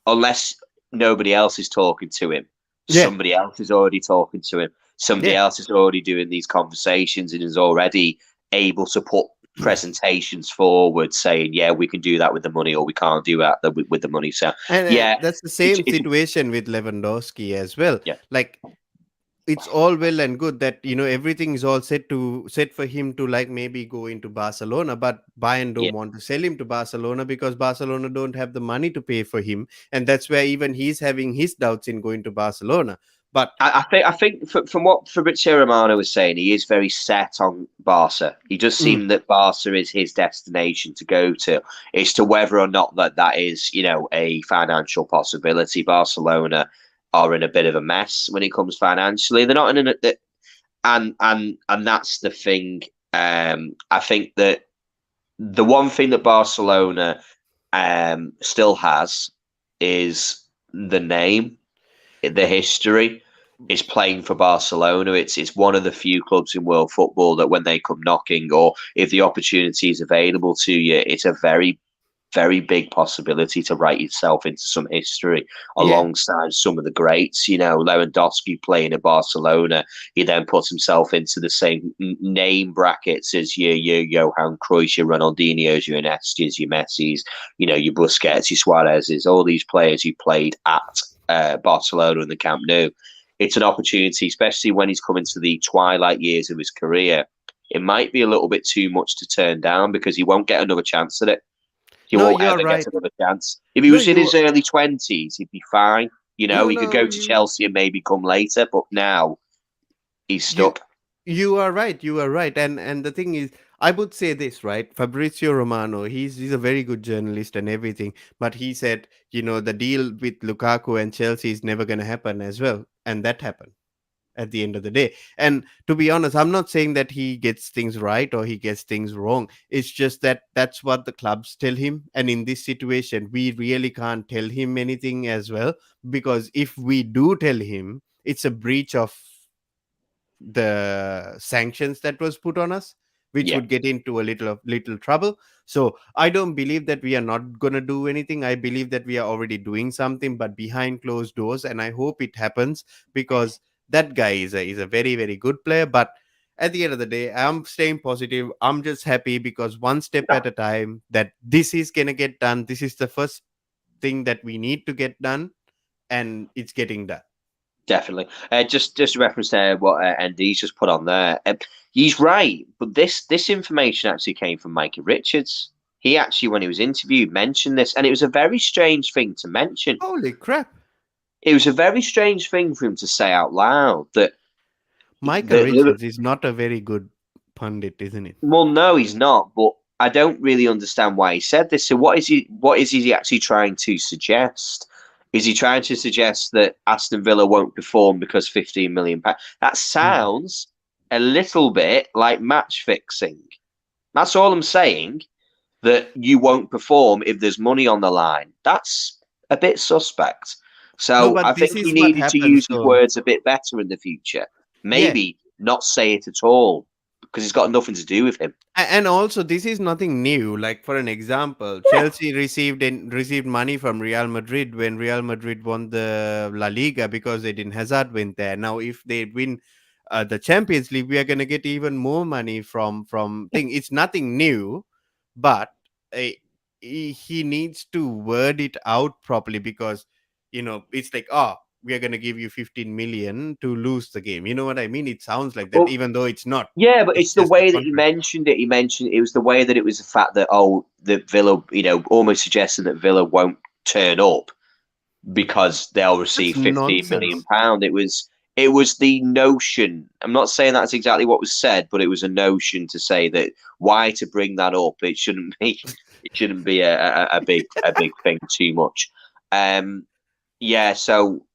unless nobody else is talking to him,
Yeah,
somebody else is already talking to him. Somebody
yeah.
else is already doing these conversations and is already able to put presentations forward saying, yeah, we can do that with the money or we can't do that with the money. So,
And
yeah,
that's the
it's,
same
it's
situation with Lewandowski as well.
yeah,
Like, it's all well and good that everything is all set for him to, like, maybe go into Barcelona, but Bayern
yeah.
don't want to sell him to Barcelona because Barcelona don't have the money to pay for him, and that's where even he's having his doubts in going to Barcelona. But
I think from what Fabrizio Romano was saying, he is very set on Barca. He does
mm,
seem that Barca is his destination to go to. As to whether or not that is, a financial possibility. Barcelona are in a bit of a mess when it comes financially. They're not in and that's the thing. I think that the one thing that Barcelona still has is the name, the history is playing for Barcelona. It's one of the few clubs in world football that when they come knocking, or if the opportunity is available to you, it's a very, very big possibility to write yourself into some history
yeah.
alongside some of the greats. Lewandowski playing at Barcelona, he then puts himself into the same name brackets as your Johan Cruyff, your Ronaldinho's, your Iniestas, your Messi's, your Busquets, your Suarez's, all these players who played at Barcelona in the Camp Nou. It's an opportunity, especially when he's coming to the twilight years of his career. It might be a little bit too much to turn down because he won't get another chance at it. He
No,
won't
you are
ever get
right.
another chance. If he
No,
was in
you
his early 20s, he'd be fine.
no
He could
no
go to
you
Chelsea and maybe come later, but now he's
you
stuck.
You are right. You are right. And the thing is, I would say this, right? Fabrizio Romano, he's a very good journalist and everything, but he said, the deal with Lukaku and Chelsea is never going to happen as well, and that happened at the end of the day. And to be honest, I'm not saying that he gets things right or he gets things wrong. It's just that that's what the clubs tell him, and in this situation, we really can't tell him anything as well, because if we do tell him, it's a breach of the sanctions that was put on us, which
Yeah,
would get into a little trouble. So I don't believe that we are not going to do anything. I believe that we are already doing something, but behind closed doors, and I hope it happens, because that guy is a very, very good player. But at the end of the day, I'm staying positive. I'm just happy because one step at a time, that this is going to get done. This is the first thing that we need to get done, and it's getting done.
definitely. Just a reference there, what Andy's just put on there. He's right, but this information actually came from Mikey Richards. He actually, when he was interviewed, mentioned this, and it was a very strange thing to mention.
Holy crap.
it was a very strange thing for him to say out loud
Micah
that
Richards is not a very good pundit, isn't it?
well, no, he's not. But I don't really understand why he said this. So what is he? What is he actually trying to suggest? Is he trying to suggest that Aston Villa won't perform because £15 million? That
Hmm.
sounds a little bit like match fixing. That's all I'm saying. That you won't perform if there's money on the line. That's a bit suspect.
No,
So I
but this
think he
is what
needed to
happens.
use his
So
words a bit better in the future.
yeah,
Maybe not say it at all because it's got nothing to do with him.
and also this is nothing new. Like for an example, Chelsea received money from Real Madrid when Real Madrid won the La Liga because Eden Hazard went there. Now, if they win the Champions League, we are going to get even more money from thing. It's nothing new, but uh, he needs to word it out properly because it's like, oh, we are going to give you 15 million to lose the game. You know what I mean? It sounds like that,
Well,
even though it's not.
yeah, but
It's
it's the
just a
way that he
contract.
mentioned it. He mentioned it was the way that it was the fact that that Villa, almost suggesting that Villa won't turn up because they'll
That's
receive
nonsense.
£15 million. It was the notion. I'm not saying that's exactly what was said, but it was a notion to say that why to bring that up. It shouldn't be a big thing too much. Yeah. So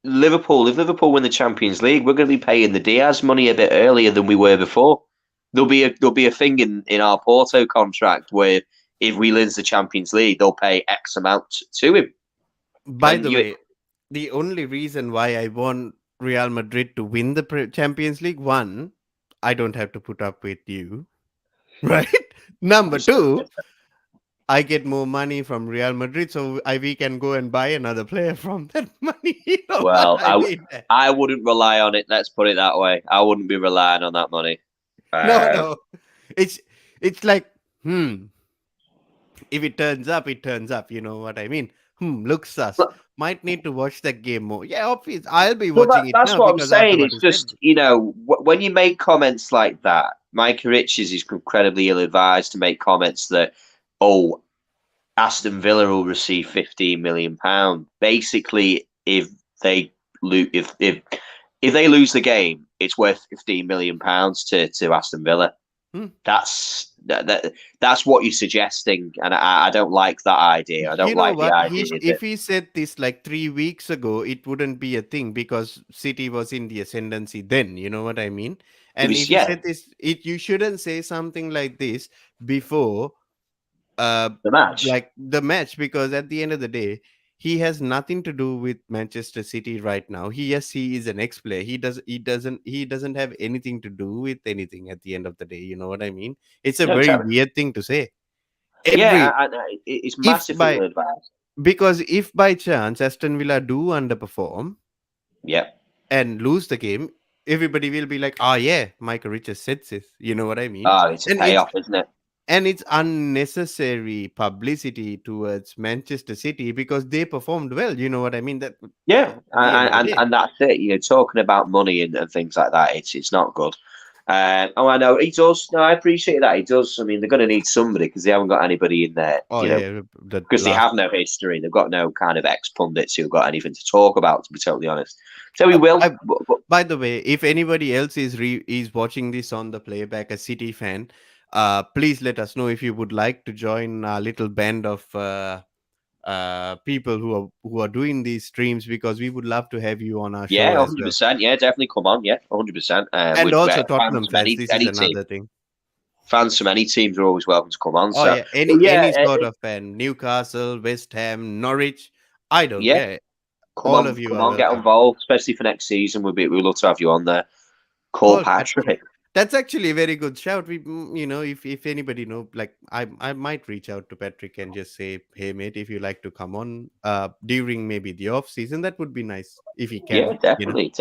Liverpool, if Liverpool win the Champions League, we're going to be paying the Diaz money a bit earlier than we were before. There'll be a thing in our Porto contract where if we lose the Champions League, they'll pay X amount to him.
By
And
the way, the only reason why I want Real Madrid to win the Champions League, one, I don't have to put up with you, right? Number two, I get more money from Real Madrid, so we can go and buy another player from that money. You know what
well,
I
I
mean?
I wouldn't rely on it. Let's put it that way. I wouldn't be relying on that money.
No,
Uh,
no. It's it's like, if it turns up, it turns up. You know what I mean? Looks sus.
but
Might need to watch that game more. Yeah, obvious. I'll be
well,
watching it
that's
now
what I'm
because after
saying.
what
It's
you said.
just when you make comments like that, Micah Richards is incredibly ill-advised to make comments that oh Aston Villa will receive £15 million. Basically, they lose if they lose the game, it's worth £15 million to Aston Villa.
Hmm.
That's what you're suggesting, and I don't like that idea. I don't
You know
like the
what?
idea that
If he said this like 3 weeks ago, it wouldn't be a thing because City was in the ascendancy then. You know what I mean?
it
And
was
if he
yeah
said this, you shouldn't say something like this before uh
the match.
like the match, because at the end of the day, he has nothing to do with Manchester City right now. He is an ex-player. He doesn't have anything to do with anything at the end of the day. You know what I mean? It's a
No,
very
totally.
weird thing to say.
Yeah,
Every
it's
if
massively
by
ill-advised.
Because if by chance Aston Villa do underperform
Yeah.
and lose the game, everybody will be like, "Ah, yeah, Michael Richards said this." You know what I mean?
Oh, it's a
And it's
payoff, isn't it?
unnecessary publicity towards Manchester City because they performed well. You know what I mean? That
Yeah,
at the end of the day.
and that's it. Talking about money and things like that, it's not good. I know he does. No, I appreciate that he does. I mean, they're going to need somebody because they haven't got anybody in there.
Oh yeah, the
Because they
last.
have no history. They've got no kind of ex pundits who've got anything to talk about. To be totally honest, so we will. But
By the way, if anybody else is watching this on the playback, a City fan, please let us know if you would like to join a little band of people who are doing these streams, because we would love to have you on our show
yeah,
as well.
100%. Yeah, definitely come on. Yeah, 100%.
And
With
also
fans
Tottenham
from
fans,
any
this is
any team,
another thing.
fans from any teams are always welcome to come on.
Oh
So,
yeah,
but
any
yeah,
sort of fan, Newcastle, West Ham, Norwich, I don't
yeah,
care. All of you
come
are
on, get
welcome.
involved, especially for next season. We'd love to have you on there. Call
Call Patrick.
Patrick.
That's actually a very good shout. If anybody know, like I might reach out to Patrick and just say, hey mate, if you like to come on during maybe the off season, that would be nice if he
Yeah,
can.
definitely.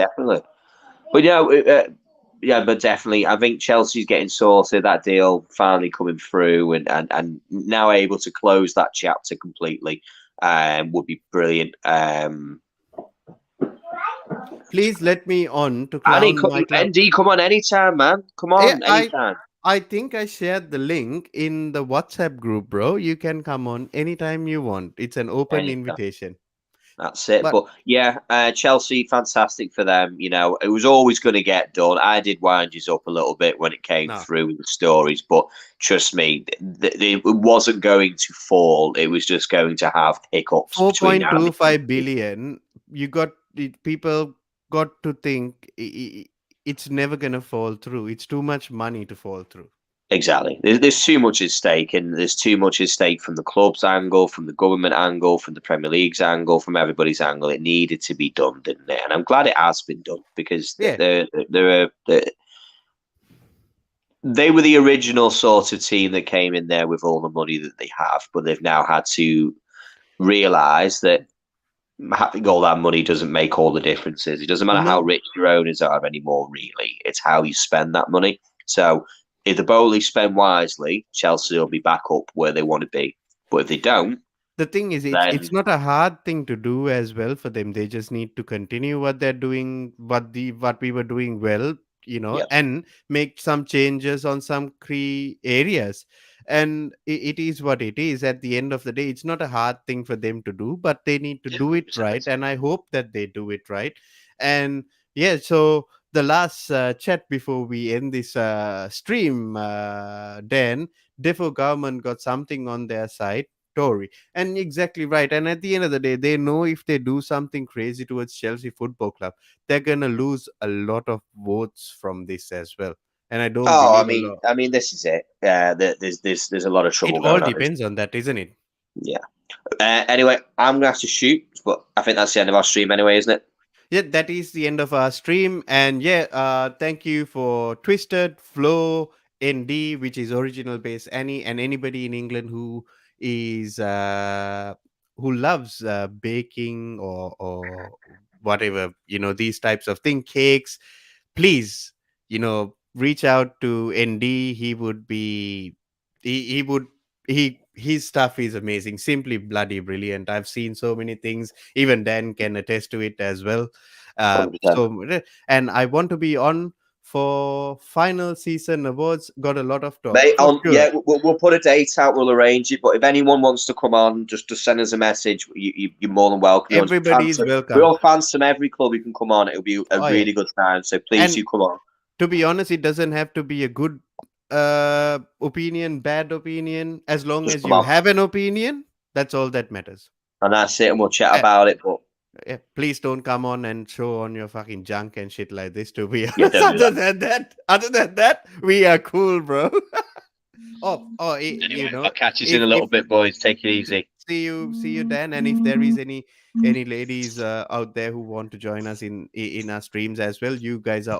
But yeah, but definitely, I think Chelsea's getting sorted. That deal finally coming through, and now able to close that chapter completely. Would be brilliant.
Please let me on to
And
clown my club.
ND, come on anytime, man. Come
Yeah,
on anytime.
I think I shared the link in the WhatsApp group, bro. You can come on anytime you want. It's an open
Anytime.
invitation.
That's it.
But
But yeah, Chelsea, fantastic for them. You know, it was always going to get done. I did wind you up a little bit when it came
no,
through with the stories, but trust me, it wasn't going to fall. It was just going to have hiccups between now and the end of
4.25
the season.
billion. You got people got to think it's never gonna fall through. It's too much money to fall through.
Exactly. There's too much at stake, and there's too much at stake from the club's angle, from the government angle, from the Premier League's angle, from everybody's angle. It needed to be done, didn't it? And I'm glad it has been done because
Yeah,
they were the original sort of team that came in there with all the money that they have, but they've now had to realise that having all that money doesn't make all the differences. It doesn't matter how
no.
rich your owners are anymore, really. It's how you spend that money. So if the Bowley spend wisely, Chelsea will be back up where they want to be. But if they don't,
The thing is, it's
then
not a hard thing to do as well for them. They just need to continue what they're doing, what we were doing well,
yeah,
and make some changes on some key areas. And it is what it is. At the end of the day, it's not a hard thing for them to do, but they need to
yeah,
do it
100%.
right. And I hope that they do it right. And yeah, so the last chat before we end this stream, Dan, Defo government got something on their side. Tory. And exactly right. And at the end of the day, they know if they do something crazy towards Chelsea Football Club, they're gonna lose a lot of votes from this as well. And I don't
Oh,
believe a lot.
this is it. There's a lot of
It
trouble
all
going on.
depends on that, isn't it?
Yeah. Anyway, I'm gonna have to shoot, but I think that's the end of our stream anyway, isn't it?
Yeah, that is the end of our stream. And yeah, thank you for Twisted, Flow, ND, which is original base Annie, and anybody in England is who loves baking or whatever, these types of thing, cakes. Please, reach out to ND. He would be he would he his stuff is amazing, simply bloody brilliant. I've seen so many things, even Dan can attest to it as well.
100%.
And I want to be on for final season awards. Got a lot of talk
Mate,
for sure.
we'll put a date out. We'll arrange it. But if anyone wants to come on, just send us a message. You're more than welcome.
Everybody is
We're
welcome.
all fans from every club. You can come on. It'll be a
Oh yeah.
really good time. So please
And
do come on.
to be honest, it doesn't have to be a good opinion, bad opinion. As long
Just
as
come
you
on,
have an opinion, that's all that matters.
and that's it. And we'll chat
Uh,
about it. But
please don't come on and show on your fucking junk and shit like this, to be
yeah,
honest.
don't do that.
Other than that, we are cool, bro.
Anyway, I'll catch you in a
if
little bit, boys. Take it easy.
see you, Dan. And if there is any ladies out there who want to join us in our streams as well, you guys are